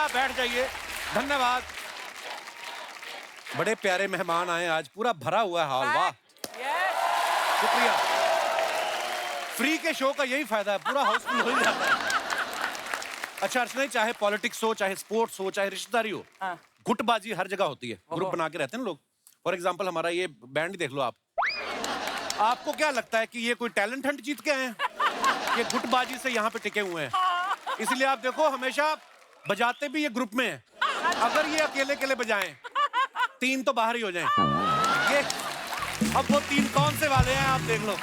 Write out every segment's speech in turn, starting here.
आप बैठ जाइए। धन्यवाद। बड़े प्यारे मेहमान आए आज, पूरा भरा हुआ है हॉल। वाह, शुक्रिया। फ्री के शो का यही फायदा है, पूरा हाउसफुल हो ही जाता है। अच्छा अर्चना, चाहे पॉलिटिक्स हो, चाहे स्पोर्ट्स हो, चाहे रिश्तेदारी हो, गुटबाजी हर जगह होती है। ग्रुप बना के रहते हैं ना लोग। फॉर एग्जाम्पल हमारा ये बैंड देख लो आप। आपको क्या लगता है कि ये कोई टैलेंट हंट जीत के आए हैं? ये गुटबाजी से यहाँ पे टिके हुए हैं। इसलिए आप देखो, हमेशा बजाते भी ये ग्रुप में हैं। अगर ये अकेले अकेले बजाएं, 3 तो बाहर ही हो जाएं। ये अब वो 3 कौन से वाले हैं आप देख लो।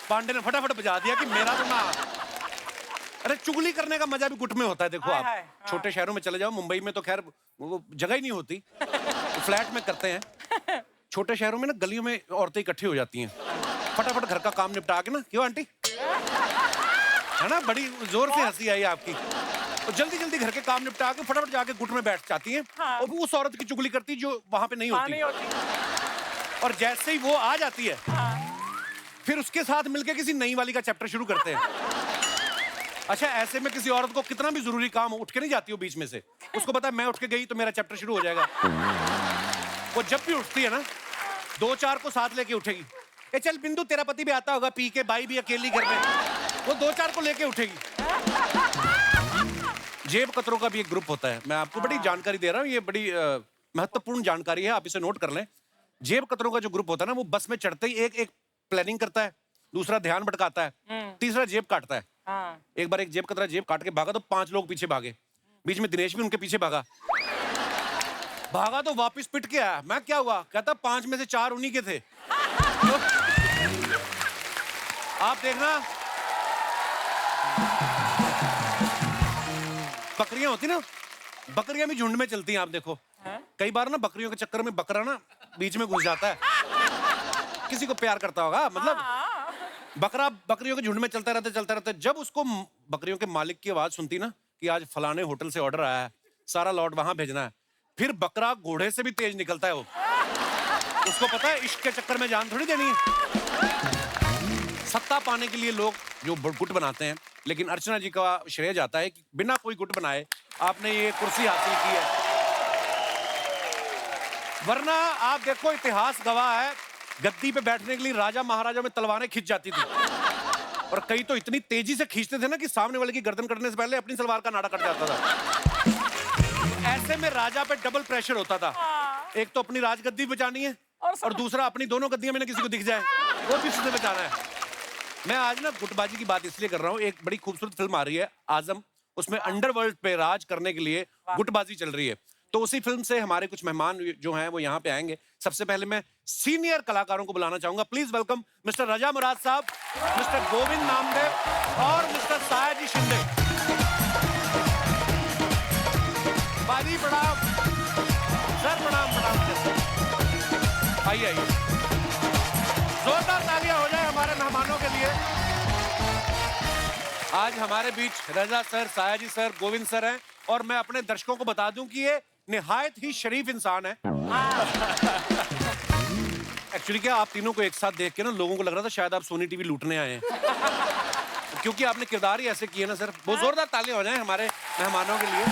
पांडे ने फटाफट बजा दिया कि मेरा तो ना। अरे चुगली करने का मजा भी गुट में होता है। देखो आप छोटे शहरों में चले जाओ, मुंबई में तो खैर वो जगह ही नहीं होती, तो फ्लैट में करते हैं। छोटे शहरों में ना गलियों में औरतें इकट्ठी हो जाती हैं, फटाफट घर का काम निपटा के ना। क्यों आंटी, है ना? बड़ी जोर से हंसी आई आपकी। तो जल्दी जल्दी घर के काम निपटा के फटाफट जाके गुट में बैठ जाती हैं। और वो उस औरत की चुगली करती जो वहां पे नहीं होती। और जैसे ही वो आ जाती है, फिर उसके साथ मिलके किसी नई वाली का चैप्टर शुरू करते हैं। अच्छा, ऐसे में किसी औरत को कितना भी जरूरी काम हो, उठ के नहीं जाती हो बीच में से। उसको पता है मैं उठ के गई तो मेरा चैप्टर शुरू हो जाएगा। वो जब भी उठती है ना, 2-4 को साथ लेके उठेगी। ए चल बिंदु, तेरा पति भी आता होगा पी के, बाई भी अकेली घर में, वो 2-4 को लेके उठेगी। जेब कतरों का भी एक ग्रुप होता है। मैं आपको बड़ी जानकारी दे रहा हूँ, ये बड़ी महत्वपूर्ण जानकारी है, आप इसे नोट कर लें। जेब कतरों का जो ग्रुप होता है ना, वो बस में चढ़ते ही एक प्लानिंग करता है, दूसरा ध्यान भटकाता है, तीसरा जेब काटता है। एक बार एक जेब कतरा जेब काट के भागा तो 5 लोग पीछे भागे। बीच में दिनेश भी उनके पीछे भागा तो वापस पिट के आया। मैं क्या हुआ? कहता 5 में से 4 उन्हीं के थे। तो आप देखना, बकरियां होती ना, बकरियां भी झुंड में चलती हैं। आप देखो कई बार ना बकरियों के चक्कर में बकरा ना बीच में घुस जाता है। किसी को प्यार करता होगा, मतलब बकरा बकरियों के झुंड में चलता रहता। जब उसको बकरियों के मालिक की आवाज सुनती ना कि आज फलाने होटल से ऑर्डर आया है, सारा लॉट वहां भेजना है, फिर बकरा घोड़े से भी तेज निकलता है। वो उसको पता है इश्क के चक्कर में जान थोड़ी देनी है। सत्ता पाने के लिए लोग जो गुट बनाते हैं, लेकिन अर्चना जी का श्रेय जाता है कि बिना कोई गुट बनाए आपने ये कुर्सी हासिल की है। वरना आप देखो, इतिहास गवाह है, गद्दी पे बैठने के लिए राजा महाराजा में तलवारें खींच जाती थी। और कई तो इतनी तेजी से खींचते थे ना कि सामने वाले की गर्दन कटने से पहले अपनी सलवार का नाड़ा कट जाता था। ऐसे में राजा पे डबल प्रेशर होता था। एक तो अपनी राजगद्दी बचानी है, और दूसरा अपनी दोनों गद्दियां में ना किसी को दिख जाए वो भी उससे बचाना है। मैं आज ना गुटबाजी की बात इसलिए कर रहा हूँ, एक बड़ी खूबसूरत फिल्म आ रही है आजम, उसमें अंडरवर्ल्ड पे राज करने के लिए गुटबाजी चल रही है। तो उसी फिल्म से हमारे कुछ मेहमान जो हैं वो यहाँ पे आएंगे। सबसे पहले मैं सीनियर कलाकारों को बुलाना चाहूंगा। प्लीज वेलकम मिस्टर रजा मुराद साहब, मिस्टर गोविंद नामदेव और मिस्टर सायाजी शिंदे। बाजी प्रणाम सर, प्रणाम। आइए आइए, जोरदार तालियां हो जाए हमारे मेहमानों के लिए। आज हमारे बीच Raza sir, Sayaji sir, Govind sir हैं। और मैं अपने दर्शकों को बता दूं कि ये निहायत ही शरीफ इंसान है। एक्चुअली क्या, आप तीनों को एक साथ देख के ना लोगों को लग रहा था शायद आप सोनी टीवी लूटने आए हैं, क्योंकि आपने किरदार ही ऐसे किए ना सर। बहुत जोरदार तालियां हो जाएं हमारे मेहमानों के लिए।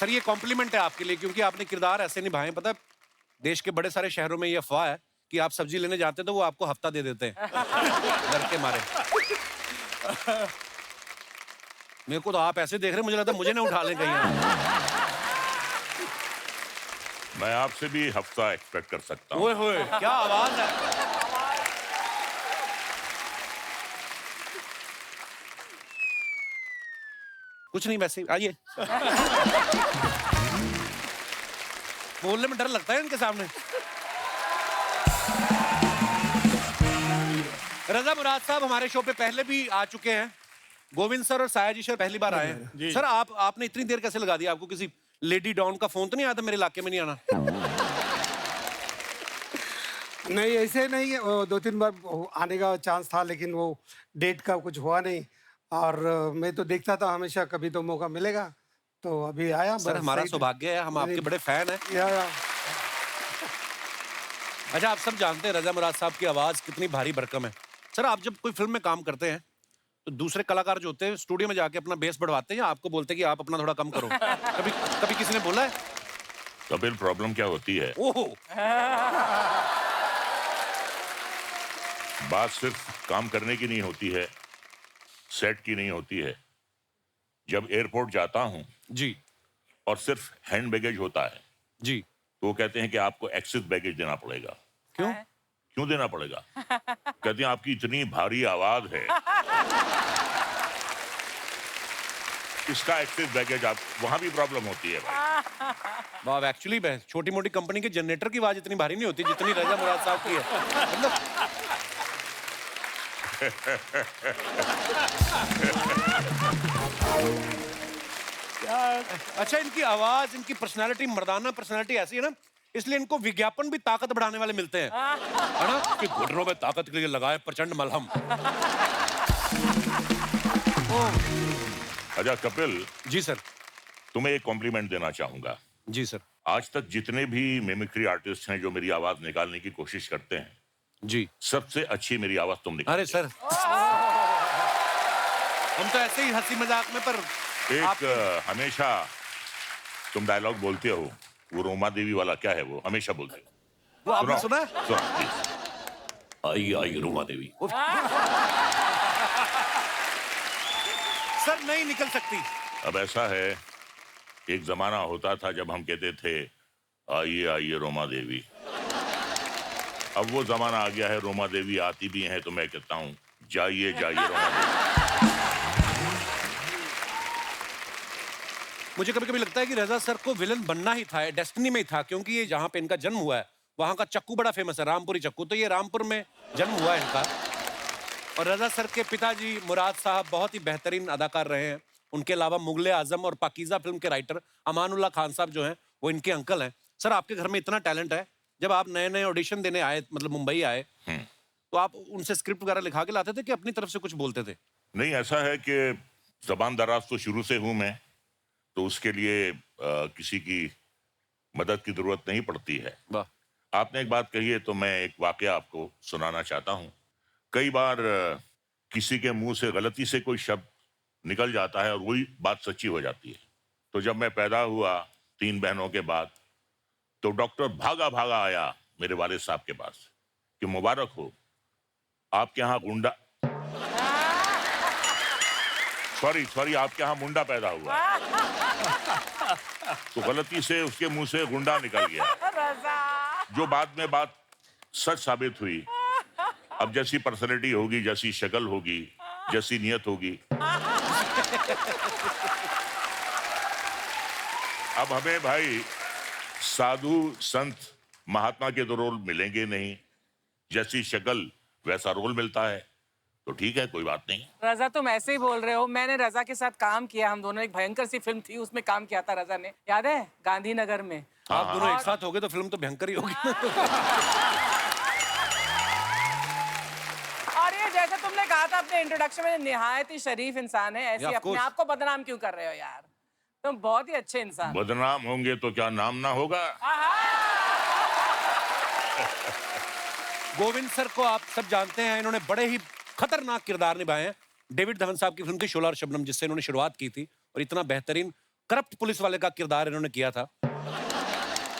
सर ये कॉम्प्लीमेंट है आपके लिए, क्योंकि आपने किरदार ऐसे निभाए। पता है, देश के बड़े सारे शहरों में ये अफवाह है कि आप सब्जी लेने जाते तो वो आपको हफ्ता दे देते हैं डर के मारे। मेरे को तो आप ऐसे देख रहे, मुझे लगता है मुझे ना उठा लें कहीं। मैं आपसे भी हफ्ता एक्सपेक्ट कर सकता हूँ। ओए होए, क्या आवाज है। कुछ नहीं, वैसे आइए। बोलने में डर लगता है इनके सामने। रजा मुराद साहब हमारे शो पे पहले भी आ चुके हैं। गोविंद सर और सायाजी सर पहली बार आए हैं। सर आपने इतनी देर कैसे लगा दी? आपको किसी लेडी डॉन का फोन तो नहीं आया था मेरे इलाके में नहीं आना? नहीं, ऐसे नहीं, 2-3 बार आने का चांस था, लेकिन वो डेट का कुछ हुआ नहीं। और मैं तो देखता था हमेशा, कभी तो मौका मिलेगा, तो अभी आया। सर हमारा सौभाग्य है, हम आपके बड़े फैन हैं। अच्छा, आप सब जानते हैं रजा मुराद साहब की आवाज कितनी भारी भरकम है। सर आप जब कोई फिल्म में काम करते हैं तो दूसरे कलाकार जो होते हैं स्टूडियो में जाके अपना बेस बढ़वाते हैं या आपको बोलते हैं कि आप अपना थोड़ा कम करो? कभी कभी किसी ने बोला है? कपिल, प्रॉब्लम क्या होती है, ओहो, बात सिर्फ काम करने की नहीं होती है, सेट की नहीं होती है। जब एयरपोर्ट जाता हूं जी और सिर्फ हैंड बैगेज होता है जी, तो वो कहते हैं कि आपको एक्सेस बैगेज देना पड़ेगा। क्यों? क्यों देना पड़ेगा? कहते हैं आपकी इतनी भारी आवाज है, इसका एक्सेस बैगेज। आप वहां भी प्रॉब्लम होती है भाई। वाह, एक्चुअली छोटी मोटी कंपनी के जनरेटर की आवाज इतनी भारी नहीं होती जितनी रजा मुराद साहब की है। मतलब अच्छा, इनकी आवाज, इनकी पर्सनालिटी, मर्दाना पर्सनालिटी ऐसी है ना, इसलिए इनको विज्ञापन भी ताकत बढ़ाने वाले मिलते हैं, है ना, कि घुटनों में ताकत के लिए लगाए प्रचंड मलहम। अच्छा कपिल, जी सर। तुम्हें एक कॉम्प्लीमेंट देना चाहूंगा। जी सर। आज तक जितने भी मिमिक्री आर्टिस्ट हैं जो मेरी आवाज निकालने की कोशिश करते हैं, जी, सबसे अच्छी मेरी आवाज तुम निकाल। अरे सर, हम तो ऐसे ही हंसी मजाक में, पर एक हमेशा तुम डायलॉग बोलते हो, वो रोमा देवी वाला, क्या है वो, हमेशा बोलते हो। वो आपने सुना है? सुनो please. I I Roma Devi. Sir नहीं निकल सकती। अब ऐसा है, एक जमाना होता था जब हम कहते थे आइए आइए रोमा देवी। अब वो जमाना आ गया है, रोमा देवी आती भी हैं तो मैं कहता हूँ जाइए जाइए रोमा देवी। मुझे कभी कभी लगता है कि रजा सर को विलन बनना ही था, डेस्टिनी में ही था, क्योंकि ये जहाँ पे इनका जन्म हुआ है वहाँ का चक्कू बड़ा फेमस है, रामपुरी चक्कू। तो ये रामपुर में जन्म हुआ है इनका। और रजा सर के पिताजी मुराद साहब बहुत ही बेहतरीन अदाकार रहे हैं। उनके अलावा मुगले आजम और पाकीजा फिल्म के राइटर अमानुल्लाह खान साहब जो हैं वो इनके अंकल हैं। सर, आपके घर में इतना टैलेंट है, जब आप नए नए ऑडिशन देने आए, मतलब मुंबई आए, तो आप उनसे स्क्रिप्ट वगैरह लिखा के लाते थे कि अपनी तरफ से कुछ बोलते थे? नहीं, ऐसा है कि जबान दराज तो शुरू से हूं मैं, तो उसके लिए किसी की मदद की जरूरत नहीं पड़ती है। वाह। आपने एक बात कही है तो मैं एक वाकया आपको सुनाना चाहता हूं। कई बार किसी के मुंह से गलती से कोई शब्द निकल जाता है और वही बात सच्ची हो जाती है। तो जब मैं पैदा हुआ 3 बहनों के बाद, तो डॉक्टर भागा भागा आया मेरे वालिद साहब के पास कि मुबारक हो, आपके यहाँ गुंडा, सॉरी आपके यहाँ मुंडा पैदा हुआ। तो गलती से उसके मुंह से गुंडा निकल गया, जो बाद में बात सच साबित हुई। अब जैसी पर्सनैलिटी होगी, जैसी शक्ल होगी, जैसी नियत होगी, अब हमें भाई साधु संत महात्मा के तो रोल मिलेंगे नहीं, जैसी शक्ल वैसा रोल मिलता है, तो ठीक है, कोई बात नहीं। रजा, तुम ऐसे ही बोल रहे हो। मैंने रजा के साथ काम किया, हम दोनों, एक भयंकर सी फिल्म थी उसमें काम किया था रजा ने, याद है, गांधीनगर में। आप दोनों एक साथ हो गए तो फिल्म तो भयंकर ही होगी। और ये जैसे तुमने कहा था अपने इंट्रोडक्शन में, निहायत ही शरीफ इंसान है, ऐसे अपने आप को बदनाम क्यों कर रहे हो यार? तुम बहुत ही अच्छे इंसान। बदनाम होंगे तो क्या नाम ना होगा? गोविंद सर को आप सब जानते हैं, इन्होंने बड़े ही खतरनाक किरदार निभाए हैं। डेविड धवन साहब की फिल्म थी शोला और शबनम, जिससे इन्होंने शुरुआत की थी, और इतना बेहतरीन करप्ट पुलिस वाले का किरदार इन्होंने किया था।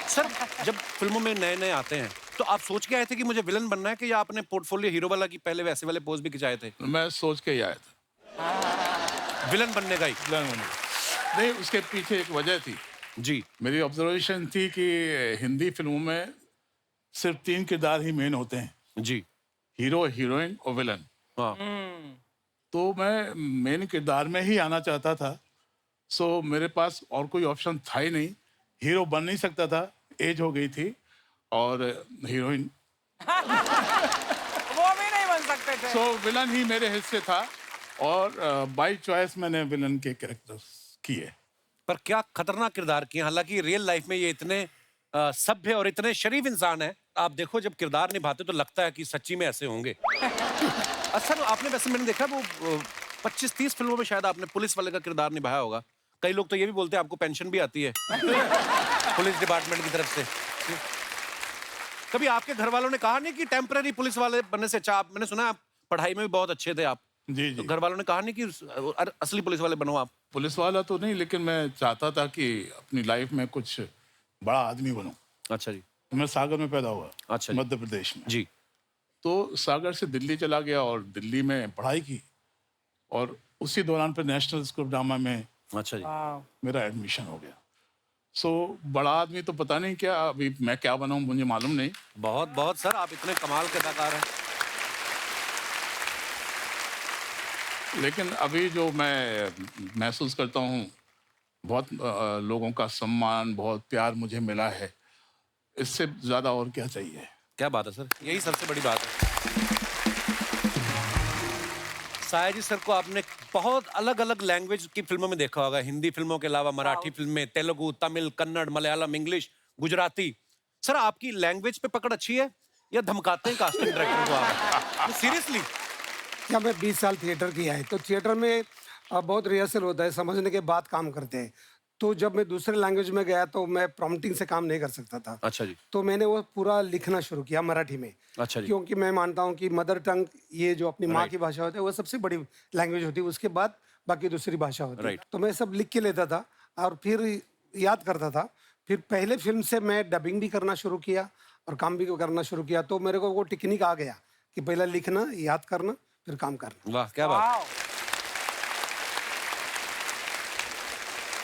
सर, जब फिल्मों में नए नए आते हैं तो आप सोच के आए थे कि मुझे विलन बनना है, कि या आपने पोर्टफोलियो हीरो वाला की पहले वैसे वाले पोज भी खिंचाए थे? मैं सोच के ही आया था विलन बनने का ही? नहीं, उसके पीछे एक वजह थी जी। मेरी ऑब्जर्वेशन थी कि हिंदी फिल्मों में सिर्फ 3 किरदार ही मेन होते हैं जी, हीरो, हीरोइन और विलन। हाँ। तो मैं मेन किरदार में ही आना चाहता था। सो मेरे पास और कोई ऑप्शन था ही नहीं, हीरो बन नहीं सकता था, एज हो गई थी, और हीरोइन वो भी नहीं बन सकते थे। सो विलन ही मेरे हिस्से था, और बाय चॉइस मैंने विलन के कैरेक्टर्स किए। पर क्या खतरनाक किरदार किए। हालांकि रियल लाइफ में ये इतने सभ्य और इतने शरीफ इंसान है, आप देखो जब किरदार निभाते तो लगता है कि सच्ची में ऐसे होंगे। असल आपने, वैसे मैंने देखा वो 25-30 फिल्मों में शायद आपने पुलिस वाले का किरदार निभाया होगा। कई लोग तो ये भी बोलते हैं आपको पेंशन भी आती है पुलिस डिपार्टमेंट की तरफ से। कभी आपके घर वालों ने कहा नहीं कि टेम्पररी पुलिस वाले बनने से अच्छा, मैंने सुना आप पढ़ाई में भी बहुत अच्छे थे आप? जी तो जी। घर वालों ने कहा नहीं कि असली पुलिस वाले बनो आप? पुलिस वाला तो नहीं, लेकिन मैं चाहता था कि अपनी लाइफ में कुछ बड़ा आदमी बनूं। अच्छा जी। मैं सागर में पैदा हुआ, अच्छा जी। मध्य प्रदेश में। जी। तो सागर से दिल्ली चला गया और दिल्ली में पढ़ाई की, और उसी दौरान पे नेशनल स्कूल ऑफ ड्रामा में अच्छा जी। वाह। मेरा एडमिशन हो गया। सो बड़ा आदमी तो पता नहीं क्या, अभी मैं क्या बनाऊं मुझे मालूम नहीं। बहुत बहुत सर, आप इतने कमाल के अदाकार हैं। लेकिन अभी जो मैं महसूस करता हूँ, बहुत लोगों का सम्मान, बहुत प्यार मुझे मिला है। इससे ज़्यादा और क्या चाहिए? क्या बात है सर, यही सबसे बड़ी बात है। साया जी सर को आपने बहुत अलग अलग लैंग्वेज की फिल्मों में देखा होगा, हिंदी फिल्मों के अलावा मराठी फिल्में, तेलुगु, तमिल, कन्नड़, मलयालम, इंग्लिश, गुजराती। सर आपकी लैंग्वेज पे पकड़ अच्छी है या धमकाते हैं कास्टिंग डायरेक्टर को आप? सीरियसली? क्या मैं 20 साल थिएटर किया है, तो थिएटर में बहुत रिहर्सल होता है, समझने के बाद काम करते हैं। तो जब मैं दूसरे लैंग्वेज में गया तो मैं प्रॉम्प्टिंग से काम नहीं कर सकता था। अच्छा जी। तो मैंने वो पूरा लिखना शुरू किया मराठी में। अच्छा जी। क्योंकि मैं मानता हूँ कि मदर टंग, ये जो अपनी माँ की भाषा होती है, वो सबसे बड़ी लैंग्वेज होती है, उसके बाद बाकी दूसरी भाषा होती है। Right. तो मैं सब लिख के लेता था और फिर याद करता था। फिर पहले फिल्म से मैं डबिंग भी करना शुरू किया और काम भी करना शुरू किया। तो मेरे को वो टेक्निक आ गया कि पहले लिखना, याद करना, फिर काम करना। वाह क्या बात। वाह।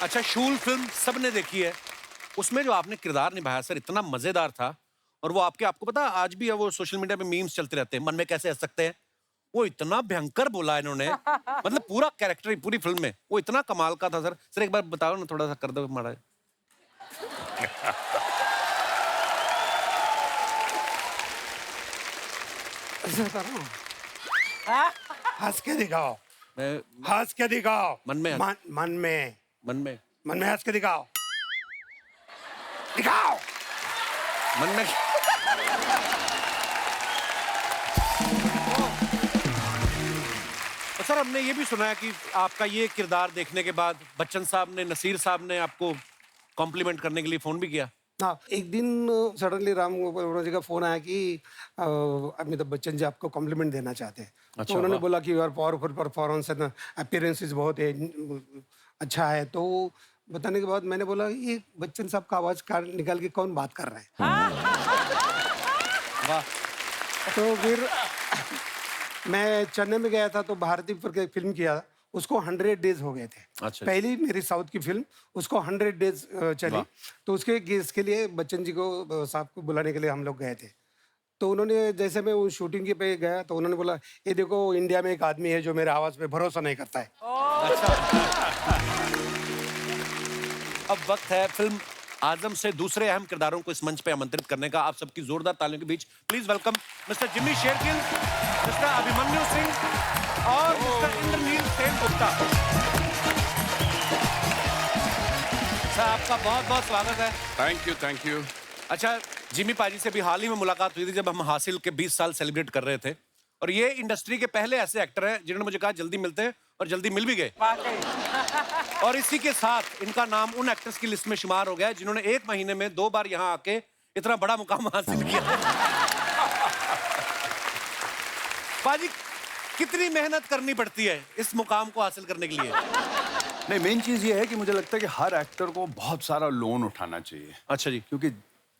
अच्छा, शूल फिल्म सबने देखी है, उसमें जो आपने किरदार निभाया सर इतना मजेदार था, और वो आपको पता आज भी है, वो सोशल मीडिया पे मीम्स चलते रहते हैं, मन में कैसे हंस सकते हैं। वो इतना भयंकर बोला इन्होंने, मतलब पूरा कैरेक्टर पूरी फिल्म में वो इतना कमाल का था सर। सर एक बार बताओ ना, थोड़ा सा कर दो माड़ा। ऐसे होता ना, हाँ? हंस के दिखाओ, मैं हंस के दिखाओ, मन में मन में मन में मन में हंस के दिखाओ, दिखाओ। मन में तो सर हमने ये भी सुना है कि आपका ये किरदार देखने के बाद बच्चन साहब ने, नसीर साहब ने आपको कॉम्प्लीमेंट करने के लिए फोन भी किया। हाँ, एक दिन सडनली राम गोपाल जी का फोन आया कि अमिताभ बच्चन जी आपको कॉम्प्लीमेंट देना चाहते हैं। अच्छा, तो उन्होंने वाह। बोला कि your powerful performance and appearances बहुत है, अच्छा है। तो बताने के बाद मैंने बोला ये बच्चन साहब का आवाज निकाल के कौन बात कर रहा है। वाह। तो फिर मैं चेन्नई में गया था, तो भारतीय पर एक फिल्म किया, उसको 100 डेज हो गए थे। अच्छा। पहली मेरी साउथ की फिल्म, उसको 100 डेज चली। वाह। तो इसके लिए बच्चन जी को, साहब को बुलाने के लिए हम लोग गए थे। तो उन्होंने, जैसे मैं उस शूटिंग के पे गया, तो उन्होंने बोला ये देखो इंडिया में एक आदमी है जो मेरे आवाज पे भरोसा नहीं करता है। अब वक्त है फिल्म आजम से दूसरे अहम किरदारों को इस मंच पे आमंत्रित करने का। आप सबकी जोरदार तालियों के बीच please welcome mister Jimmy Shergill, mister Abhimanyu Singh और मिस्टर इंद्रनील सेनगुप्ता। सर आपका बहुत बहुत स्वागत है। Thank you, thank you. अच्छा, जिम्मी पाजी से भी हाल ही में मुलाकात हुई थी जब हम हासिल के 20 साल सेलिब्रेट कर रहे थे, और ये इंडस्ट्री के पहले ऐसे एक्टर हैं जिन्होंने मुझे कहा जल्दी मिलते हैं, और जल्दी मिल भी गए। वाकई। और इसी के साथ इनका नाम उन एक्टर्स की लिस्ट में शुमार हो गया है जिन्होंने 1 महीने में 2 बार यहाँ आके इतना बड़ा मुकाम हासिल किया। पाजी, कितनी मेहनत करनी पड़ती है इस मुकाम को हासिल करने के लिए? नहीं, मेन चीज ये है कि मुझे लगता है कि हर एक्टर को बहुत सारा लोन उठाना चाहिए, अच्छा जी। क्योंकि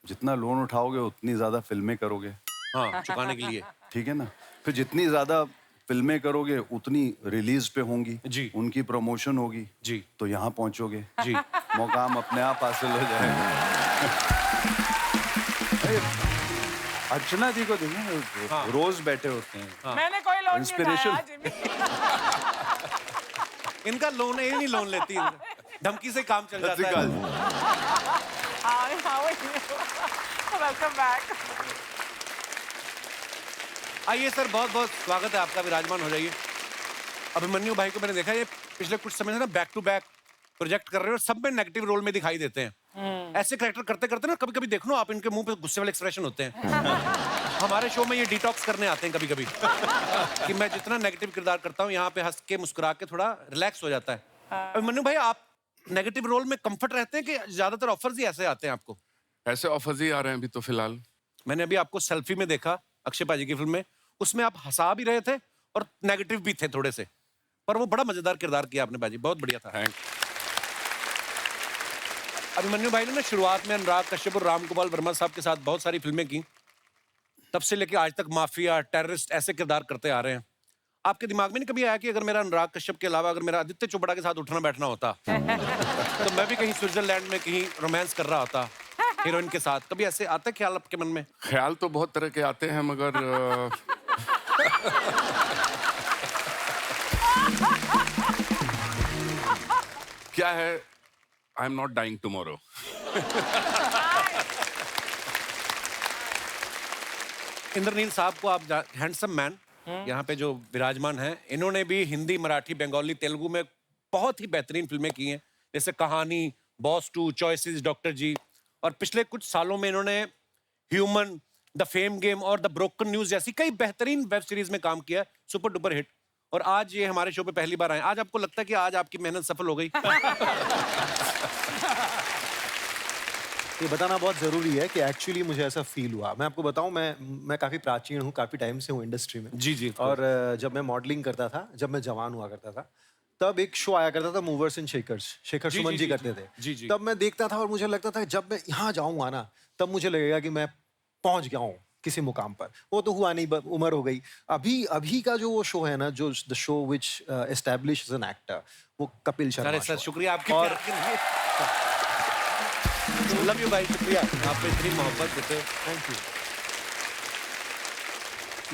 जितना लोन उठाओगे उतनी ज्यादा फिल्में करोगे, हाँ, चुकाने के लिए। ठीक है ना। फिर जितनी ज्यादा फिल्में करोगे उतनी रिलीज पे होंगी जी। उनकी प्रमोशन होगी जी। तो यहाँ पहुंचोगे जी। मुकाम अपने आप हासिल हो जाएगा। अरे, अर्चना जी को देखिए, हाँ। रोज बैठे होते हैं। मैंने कोई लोन नहीं Inspiration. उठाया जिम्मी। इनका लोन है, ये नहीं लोन लेती, धमकी से काम चल जाता है। Welcome back. आइए सर, बहुत बहुत स्वागत है आपका, विराजमान हो जाइए। अभिमन्यु भाई को मैंने देखा, ये पिछले कुछ समय से ना बैक टू बैक प्रोजेक्ट कर रहे हैं और सब में नेगेटिव रोल में दिखाई देते हैं। ऐसे कैरेक्टर करते करते ना कभी कभी देख लो आप, इनके मुंह पे गुस्से वाले एक्सप्रेशन होते हैं। हमारे शो में ये डिटॉक्स करने आते हैं कभी कभी कि मैं जितना नेगेटिव किरदार करता हूँ यहाँ पे हंस के मुस्कुरा के थोड़ा रिलैक्स हो जाता है। अभिमन्यु भाई, आप नेगेटिव रोल में कंफर्ट रहते हैं कि ज्यादातर ऑफर्स ही ऐसे आते हैं आपको? ऐसे ऑफर्स ही आ रहे हैं अभी तो फिलहाल। मैंने अभी आपको सेल्फी में देखा अक्षय पाजी की फिल्म में, उसमें आप हंसा भी रहे थे और नेगेटिव भी थे थोड़े से, पर वो बड़ा मजेदार किरदार किया आपने बाजी, बहुत बढ़िया था। अभिमन्यु भाई ने ना शुरुआत में अनुराग कश्यप और राम गोपाल वर्मा साहब के साथ बहुत सारी फिल्में की, तब से लेके आज तक माफिया, टेररिस्ट ऐसे किरदार करते आ रहे हैं। आपके दिमाग में नहीं कभी आया कि अगर मेरा अनुराग कश्यप के अलावा अगर मेरा आदित्य चोपड़ा के साथ उठना बैठना होता तो मैं भी कहीं स्विट्जरलैंड में कहीं रोमांस कर रहा होता हीरोइन के साथ? कभी ऐसे आता है ख्याल आपके मन में? ख्याल तो बहुत तरह के आते हैं, मगर क्या है, I am not dying tomorrow. Indraneel साहब को आप हैंडसम मैन यहाँ पे जो विराजमान हैं, इन्होंने भी हिंदी, मराठी, बंगाली, तेलुगु में बहुत ही बेहतरीन फिल्में की हैं, जैसे कहानी, बॉस 2, चॉइसेस, डॉक्टर जी, और पिछले कुछ सालों में इन्होंने ह्यूमन, द फेम गेम और द ब्रोकन न्यूज जैसी कई बेहतरीन वेब सीरीज में काम किया, सुपर डुपर हिट। और आज ये हमारे शो पे पहली बार आए। आज आपको लगता है कि आज आपकी मेहनत सफल हो गई? ये बताना बहुत ज़रूरी है कि एक्चुअली मुझे ऐसा फील हुआ। मैं आपको बताऊं, मैं काफ़ी प्राचीन हूँ, काफ़ी टाइम से हूँ इंडस्ट्री में। जी जी। और जब मैं मॉडलिंग करता था, जब मैं जवान हुआ करता था, तब एक शो आया करता था, movers and shakers, Shekhar ji, Suman ji, जी जी, करते थे। जी, जी। तब मैं देखता था और मुझे लगता था जब मैं यहाँ जाऊँगा ना, तब मुझे लगेगा कि मैं पहुँच गया हूँ किसी मुकाम पर। वो तो हुआ नहीं, उम्र हो गई। अभी का जो वो शो है ना, जो the show which establish an actor, वो कपिल शर्मा अरे सर show है। शुक्रिया आपकी और प्यार के लिए। लव यू भाई, शुक्रिया आप इतनी मोहब्बत देते हो। Thank you.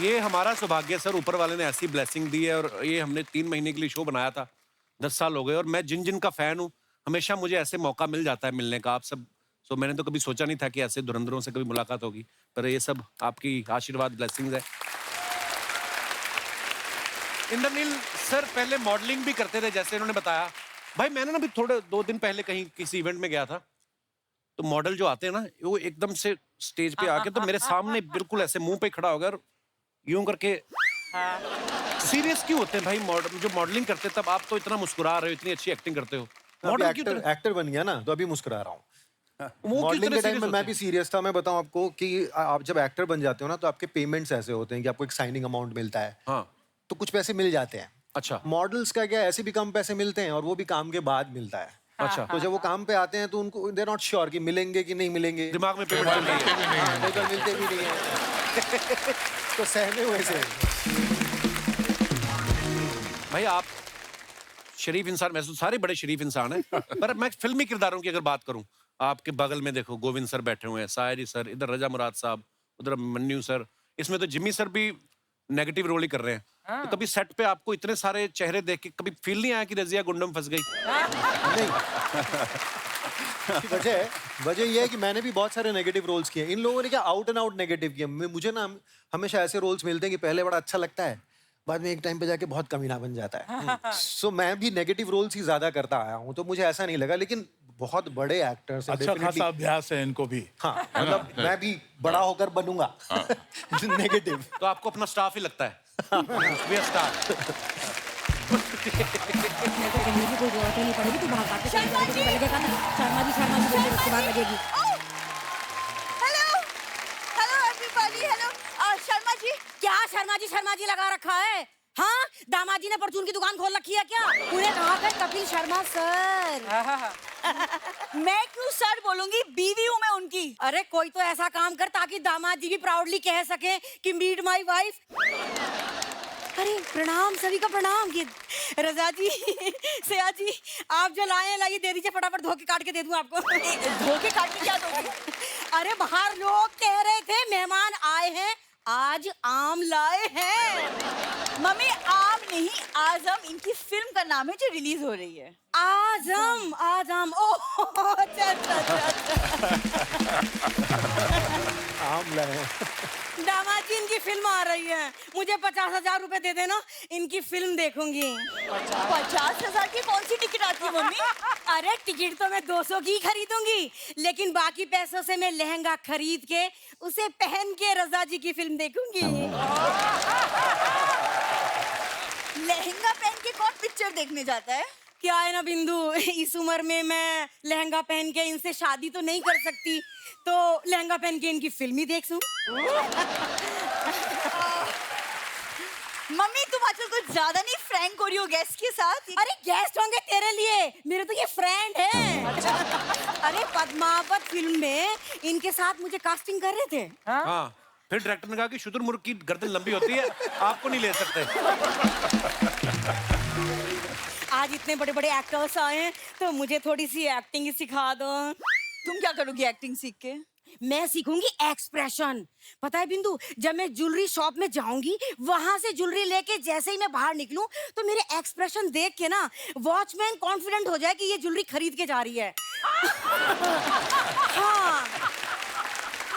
ये हमारा सौभाग्य सर, ऊपर वाले ने ऐसी ब्लेसिंग दी है। और ये हमने 3 महीने के लिए शो बनाया था, 10 साल हो गए, और मैं जिन जिन का फैन हूँ हमेशा मुझे ऐसे मौका मिल जाता है मिलने का आप सब। सो मैंने तो कभी सोचा नहीं था कि ऐसे धुरंधरों से कभी मुलाकात होगी, पर ये सब आपकी आशीर्वाद, ब्लेसिंग्स है। इंद्रनील सर पहले मॉडलिंग भी करते थे, जैसे इन्होंने बताया। भाई मैंने ना भी थोड़े 2 दिन पहले कहीं किसी इवेंट में गया था, तो मॉडल जो आते हैं ना, वो एकदम से स्टेज पे आके तो मेरे सामने बिल्कुल ऐसे मुंह पे खड़ा हो गया और यूं करके। सीरियस क्यों होते हैं भाई जो मॉडलिंग करते हैं? तब आप तो इतना मुस्कुरा रहे हो, इतनी अच्छी एक्टिंग करते हो। मॉडल क्यों एक्टर बन गया ना, तो अभी मुस्कुरा रहा हूँ। वो मॉडलिंग के टाइम में मैं भी सीरियस सीरियस था। मैं बताऊं आपको कि आप जब एक्टर बन जाते हो ना, तो आपके पेमेंट्स ऐसे होते हैं कि आपको एक साइनिंग अमाउंट मिलता है, हाँ तो कुछ पैसे मिल जाते हैं। अच्छा मॉडल्स का क्या, ऐसे भी कम पैसे मिलते हैं, और वो भी काम के बाद मिलता है। अच्छा। तो जब वो काम पे आते हैं तो उनको दे नॉट श्योर कि मिलेंगे कि नहीं मिलेंगे, दिमाग में पेमेंट चल रही है। कई बार मिलते भी नहीं है। तो सहमे हुए से। भाई आप शरीफ इंसान, वैसे तो सारे बड़े शरीफ इंसान हैं, पर मैं फिल्मी किरदारों की अगर बात करूं, आपके बगल में देखो गोविंद सर बैठे हुए हैं, सायरी सर, इधर रजा मुराद साहब, उधर मन्नू सर, इसमें तो जिम्मी सर भी नेगेटिव रोल ही कर रहे हैं। तो कभी सेट पे आपको इतने सारे चेहरे देख के कभी फील नहीं आया कि रजिया गुंडम फंस गई? नहीं। वजह ये है कि मैंने भी बहुत सारे नेगेटिव रोल्स किए। इन लोगों ने क्या आउट एंड आउट नेगेटिव किए। मुझे ना हमेशा ऐसे रोल्स मिलते हैं कि पहले बड़ा अच्छा लगता है, बाद में एक टाइम पे जाके बहुत कमीना बन जाता है। सो मैं भी नेगेटिव रोल्स ही ज्यादा करता आया हूँ, तो मुझे ऐसा नहीं लगा। लेकिन बहुत बड़े एक्टर्स हैं, अच्छा खासा अभ्यास है इनको भी। हाँ, मतलब मैं भी बड़ा होकर बनूंगा नेगेटिव। तो आपको अपना स्टाफ ही लगता है? We are staff. कहने की कोई जरूरत ही नहीं पड़ेगी, तू भाग भाग के शर्मा जी लगेगा ना, शर्मा जी बोल के उसके बाद लगेगी। Hello hello everybody, hello Sharma ji Sharma ji लगा रखा है। हाँ, दामाद जी ने परचून की दुकान खोल रखी है क्या? उन्हें कहा कर कपिल शर्मा सर। मैं क्यों सर बोलूंगी, बीवी हूँ मैं उनकी। अरे कोई तो ऐसा काम कर ताकि दामाद जी भी प्राउडली कह सके कि मीट माय वाइफ। अरे प्रणाम, सभी का प्रणाम। ये रजा जी, सया जी, आप जो लाए हैं लाइए, दे दीजिए फटाफट, धो के काट के दे दूं आपको। धो के काट के क्या दोगे? अरे बाहर लोग कह रहे थे मेहमान आए हैं, आज आम लाए हैं। मम्मी आम नहीं, आजम इनकी फिल्म का नाम है जो रिलीज हो रही है। आजम आजम, ओह अच्छा अच्छा अच्छा। आम लाए। दामाद जी इनकी फिल्म आ रही है, मुझे 50,000 रुपए दे देना, इनकी फिल्म देखूंगी। 50,000 की कौन सी टिकट आती है मम्मी? अरे टिकट तो मैं 200 की खरीदूंगी, लेकिन बाकी पैसों से मैं लहंगा खरीद के उसे पहन के रजा जी की फिल्म देखूंगी। लहंगा पहन के कौन पिक्चर देखने जाता है? क्या है ना बिंदु, इस उम्र में मैं लहंगा पहन के इनसे शादी तो नहीं कर सकती, तो लहंगा पहन के इनकी फिल्म ही देख लूं। मम्मी तुम आजकल कुछ ज्यादा नहीं फ्रैंक हो रही हो गेस्ट के साथ। अरे गेस्ट होंगे तेरे लिए, मेरे तो ये फ्रेंड है। अरे पद्मावत फिल्म में इनके साथ मुझे कास्टिंग कर रहे थे। हाँ, फिर डायरेक्टर ने कहा कि शुतुरमुर्ग की गर्दन लंबी होती है, आपको नहीं ले सकते। आज इतने बड़े बड़े एक्टर्स आए हैं तो मुझे थोड़ी सी एक्टिंग ही सिखा दो। तुम क्या करोगी एक्टिंग सीख के? मैं सीखूंगी एक्सप्रेशन। पता है बिंदु, जब मैं ज्वेलरी शॉप में जाऊंगी, वहां से ज्वेलरी लेके जैसे ही मैं बाहर निकलूं तो मेरे एक्सप्रेशन देख के ना वॉचमैन कॉन्फिडेंट हो जाए कि ये ज्वेलरी खरीद के जा रही है। हाँ,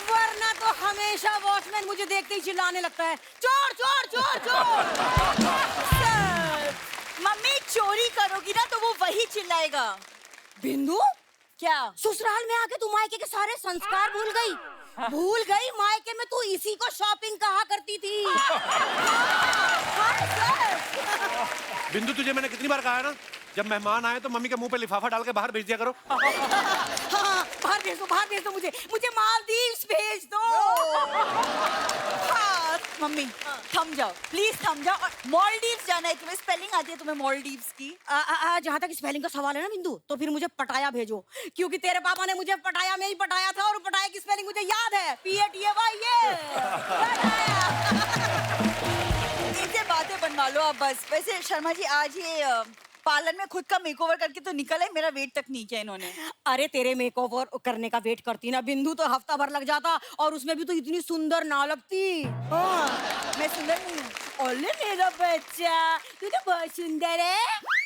वरना तो हमेशा वॉचमैन मुझे देखते ही चिल्लाने लगता है, चोर चोर चोर चोर। मम्मी चोरी करोगी ना तो वो वही चिल्लाएगा। बिंदु क्या ससुराल में आके तू मायके के सारे संस्कार भूल गई? भूल गई मायके में तू इसी को शॉपिंग कहा करती थी। बिंदु, तुझे मैंने कितनी बार कहा है ना, जब मेहमान आए तो मम्मी के मुंह पे लिफाफा डाल के बाहर भेज दिया करो। हाँ, बाहर भेज दो मुझे मालदीव्स भेज दो। हाँ, मम्मी थम जाओ प्लीज, थम जाओ। और मालदीव्स जाना है तुम्हें? स्पेलिंग आती है तुम्हें मालदीव्स की? जहाँ तक स्पेलिंग का सवाल है ना बिंदु, तो फिर मुझे पटाया भेजो, क्योंकि तेरे पापा ने मुझे पटाया में ही पटाया था और पटाया की स्पेलिंग मुझे याद है, PATAY। इनसे बातें बनवा लो आप बस। वैसे शर्मा जी आज ये पार्लर में खुद का मेकओवर करके तो निकल है, मेरा वेट तक नहीं किया इन्होंने। अरे तेरे मेकओवर करने का वेट करती ना बिंदु तो हफ्ता भर लग जाता, और उसमें भी तो इतनी सुंदर ना लगती। हाँ, मैं सुंदर नहीं हूँ। ओले मेरा बच्चा, तू तो बहुत सुंदर है।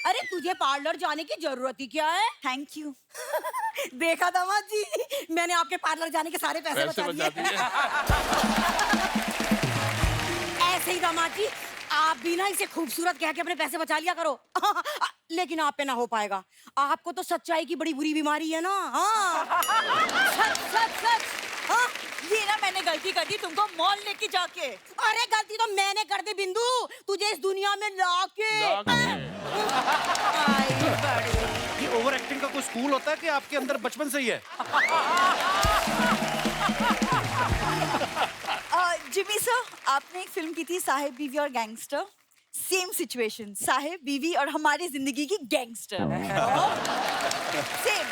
अरे तुझे पार्लर जाने की जरूरत ही क्या है? Thank you. देखा दामाद जी, मैंने आपके पार्लर जाने के सारे पैसे बचा दिए। ऐसे ही दामाद जी, आप भी ना इसे खूबसूरत कह के अपने पैसे बचा लिया करो। लेकिन आप पे ना हो पाएगा, आपको तो सच्चाई की बड़ी बुरी बीमारी है ना। हाँ। सच सच सच। हाँ? ये ना मैंने गलती कर दी तुमको मॉल लेके जाके। अरे गलती तो मैंने कर दी बिंदु, तुझे इस दुनिया में लाके। ये ओवर एक्टिंग का कोई स्कूल होता है कि आपके अंदर बचपन से ही है? जिमी सर, आपने एक फिल्म की थी साहेब बीवी और गैंगस्टर। सेम सिचुएशन, साहेब बीवी और हमारी जिंदगी की गैंगस्टर। सेम।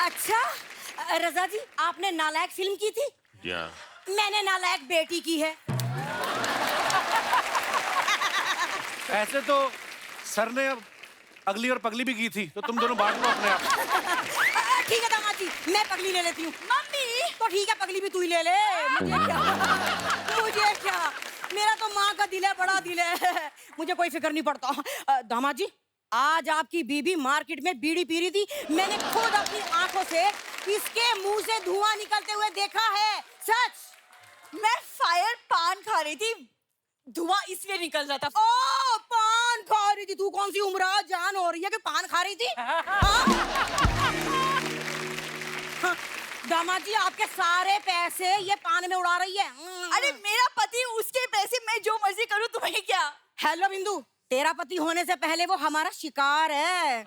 अच्छा रजा जी, आपने नालायक फिल्म की थी? जी हाँ। मैंने नालायक बेटी की है। ऐसे तो सर ने अगली और पगली भी की थी, तो तुम दोनों बांट लो अपने आप। ठीक है दामाद जी, मैं पगली ले लेती हूँ। मम्मी तो ठीक है, पगली भी तू ही ले ले। मुझे क्या, मेरा तो माँ का दिल है, बड़ा दिल है, मुझे कोई फिक्र नहीं पड़ता। दामाद जी, आज आपकी बीबी मार्केट में बीड़ी पी रही थी, मैंने खुद अपनी आंखों से इसके मुंह से धुआं निकलते हुए देखा है। सच। मैं फायर पान खा रही थी, धुआं इसलिए निकल रहा था। ओ, पान खा रही थी तू? कौन सी उम्र जान हो रही है कि पान खा रही थी? हाँ, दामाद जी आपके सारे पैसे ये पान में उड़ा रही है। अरे मेरा पति, उसके पैसे मैं जो मर्जी करूं, तुम्हें क्या? हेलो बिंदु, तेरा पति होने से पहले वो हमारा शिकार है।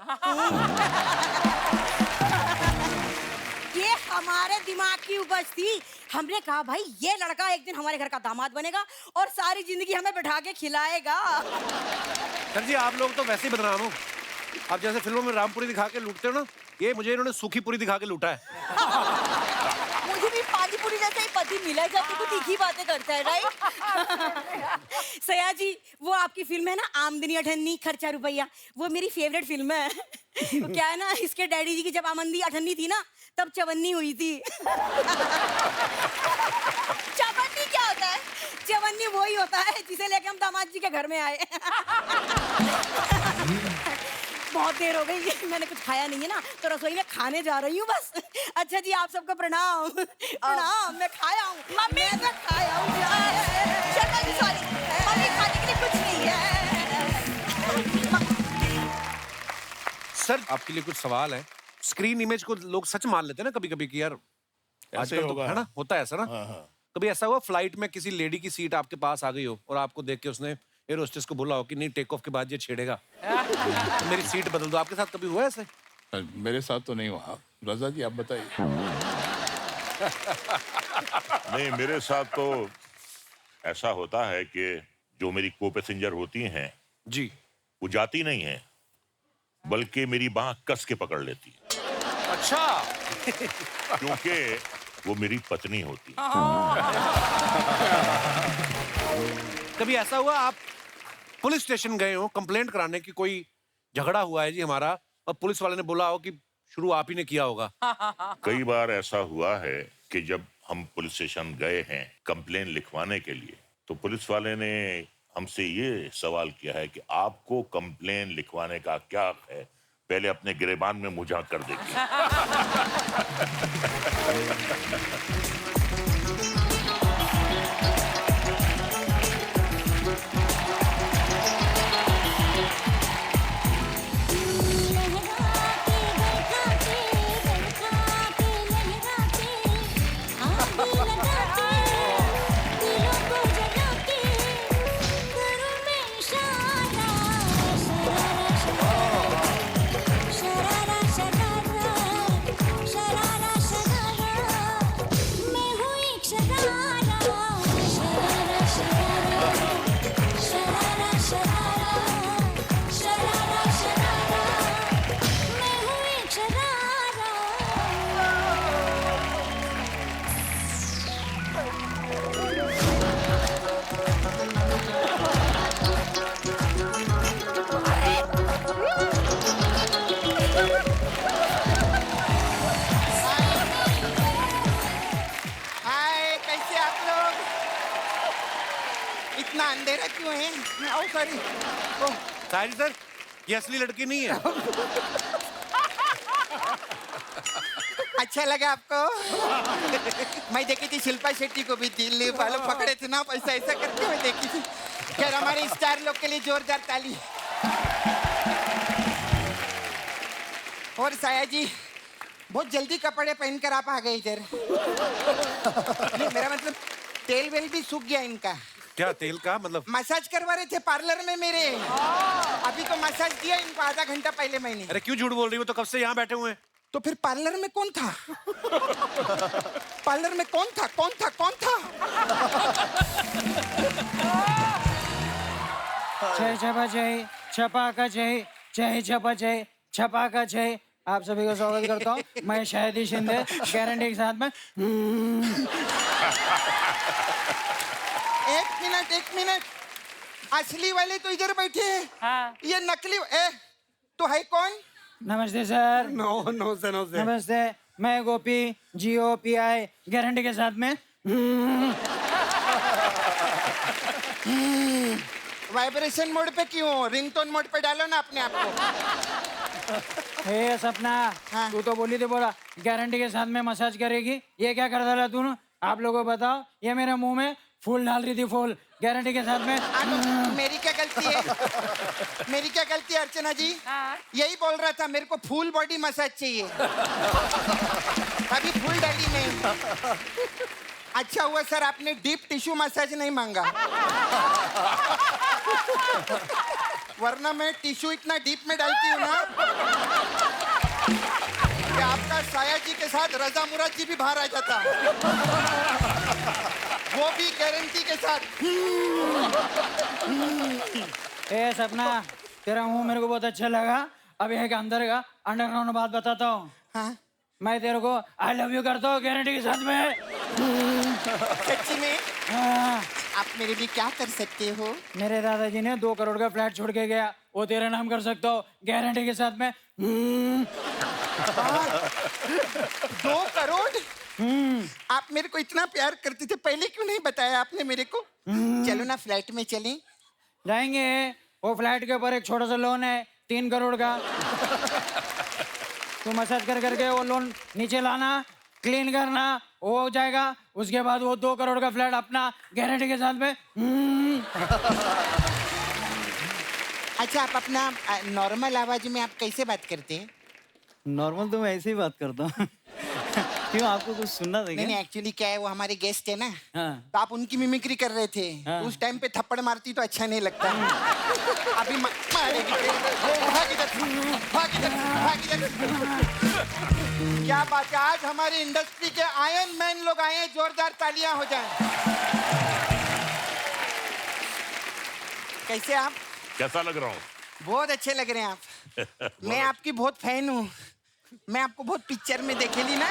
ये हमारे दिमाग की उपज थी। हमने कहा भाई ये लड़का एक दिन हमारे घर का दामाद बनेगा और सारी जिंदगी हमें बैठा के खिलाएगा। सर जी, आप लोग तो वैसे ही बदनाम हो। आप जैसे फिल्मों में रामपुरी दिखा के लूटते हो ना, ये मुझे इन्होंने सूखी पूरी दिखा के लूटा है। मुझे भी पानी पूरी जैसा ही पति मिला है, जब तो तीखी बातें करता है, राइट? सया जी, वो आपकी फिल्म है ना आमदनी अठन्नी खर्चा रुपया, वो मेरी फेवरेट फिल्म है। क्या है ना, इसके डैडी जी की जब आमदनी अठन्नी थी ना, तब चवन्नी हुई थी। चवन्नी क्या होता है? चवन्नी वही होता है जिसे लेके हम दामाद जी के घर में आए। बहुत देर हो गई, मैंने कुछ खाया नहीं है ना, तो रसोई में खाने जा रही हूँ बस। अच्छा जी, आप सबको प्रणाम। प्रणाम, मैं खाया हूँ। मम्मी मैं खाया हूँ। सॉरी मम्मी, खाने के लिए कुछ नहीं है। सर, आपके लिए कुछ सवाल है। स्क्रीन इमेज को लोग सच मान लेते हैं ना कभी-कभी कि यार आजकल तो है ना, होता है ऐसा ना। कभी ऐसा हुआ फ्लाइट में किसी लेडी की सीट आपके पास आ गई हो और आपको देख के उसने एयर होस्टेस को बोला हो कि नहीं, टेक ऑफ के बाद ये छेड़ेगा, तो मेरी सीट बदल दो? आपके साथ कभी हुआ ऐसे? मेरे साथ तो नहीं हुआ। रजा जी आप बताइए। नहीं, मेरे साथ तो ऐसा होता है कि जो मेरी को पैसेंजर होती हैं जी। वो जाती नहीं है, बल्कि मेरी बांह कस के पकड़ लेती है, अच्छा। क्योंकि वो मेरी पत्नी होती है। कभी ऐसा हुआ आप पुलिस स्टेशन गए हो कंप्लेंट कराने की, कोई झगड़ा हुआ है जी हमारा, और पुलिस वाले ने बोला हो कि शुरू आप ही ने किया होगा? कई बार ऐसा हुआ है कि जब हम पुलिस स्टेशन गए हैं कंप्लेन लिखवाने के लिए, तो पुलिस वाले ने हमसे ये सवाल किया है कि आपको कंप्लेन लिखवाने का क्या हक है, पहले अपने गिरेबान में मुँह झाँक कर देखिए। इतना अंधेरा क्यों है? आओ सॉरी। साहिल सर, ये असली लड़की नहीं है। अच्छा लगा आपको? मैं देखी थी शिल्पा शेट्टी को भी, दिल वालों पकड़े थे ना, ऐसा ऐसा करते हुए देखी थी। खैर हमारे स्टार लोग के लिए जोरदार ताली। और साया जी, बहुत जल्दी कपड़े पहनकर आप आ गए इधर। मेरा मतलब तेल वेल भी सूख गया इनका। क्या तेल का मतलब? मसाज करवा रहे थे पार्लर में मेरे, अभी तो मसाज दिया इनको आधा घंटा पहले मैंने। अरे क्यों झूठ बोल रही हो, तो कब से यहाँ बैठे हुए हैं। तो फिर पार्लर में कौन था? पार्लर में कौन था? कौन था? कौन था? जय छपा जय छपा का जय, जय छपा जय छपा का जय। आप सभी का स्वागत करता हूँ। मैं शाहिदी शिंदे, गारंटी के साथ में। एक मिनट, असली वाले तो इधर बैठे हैं। हाँ। ये नकली तो है कौन? नमस्ते सर। नो से नमस्ते, मैं गोपी, GOPI, गारंटी के साथ में। वाइब्रेशन मोड पे क्यों? रिंगटोन मोड पे डालो ना अपने आप को। हे सपना, तू तो बोली थी बोला गारंटी के साथ में मसाज करेगी, ये क्या कर डाला तूने? आप लोगों को बताओ, ये मेरे मुंह में फूल डाल रही थी, फूल गारंटी के साथ में। मेरी क्या गलती है? मेरी क्या गलती है अर्चना जी? यही बोल रहा था, मेरे को फुल बॉडी मसाज चाहिए, अभी फुल डाली नहीं। अच्छा हुआ सर आपने डीप टिश्यू मसाज नहीं मांगा, वरना मैं टिश्यू इतना डीप में डालती हूँ ना कि आपका साया जी के साथ रजा मुराद जी भी बाहर आ जाता, वो भी गारंटी के साथ। ए सपना, तेरा मुंह मेरे को बहुत अच्छा लगा। अब एक अंदर का अंडरग्राउंड बात बताता हूँ। हाँ? मैं तेरे को आई लव यू करता हूँ गारंटी के साथ में। सच्ची में? हाँ। आप मेरे लिए क्या कर सकते हो? मेरे दादाजी ने 2 करोड़ का फ्लैट छोड़ के गया, वो तेरे नाम कर सकता हो गारंटी के साथ में। 2 करोड़? आप मेरे को इतना प्यार करते थे, पहले क्यों नहीं बताया आपने मेरे को? चलो ना फ्लैट में चलें। जाएंगे। वो फ्लैट के ऊपर एक छोटा सा लोन है 3 करोड़ का। तो मसाज कर करके वो लोन नीचे लाना, क्लीन करना, वो हो जाएगा। उसके बाद वो 2 करोड़ का फ्लैट अपना गारंटी के साथ में। अच्छा, आप अपना नॉर्मल आवाज में आप कैसे बात करते हैं? नॉर्मल तो मैं ऐसे ही बात करता हूँ। क्यों, आपको कुछ सुनना था क्या? नहीं, एक्चुअली क्या है, वो हमारे गेस्ट है ना, हाँ। तो आप उनकी मिमिक्री कर रहे थे। हाँ। उस टाइम पे थप्पड़ मारती तो अच्छा नहीं लगता। अभी मारेगी। भाग इधर, भाग इधर, भाग इधर। क्या बात है, आज हमारी इंडस्ट्री के आयरन मैन लोग आए हैं, जोरदार तालियां हो जाएं। कैसे आप? कैसा लग रहा हूँ? बहुत अच्छे लग रहे हैं आप। मैं आपकी बहुत फैन हूँ। मैं आपको बहुत पिक्चर में देखेली ना।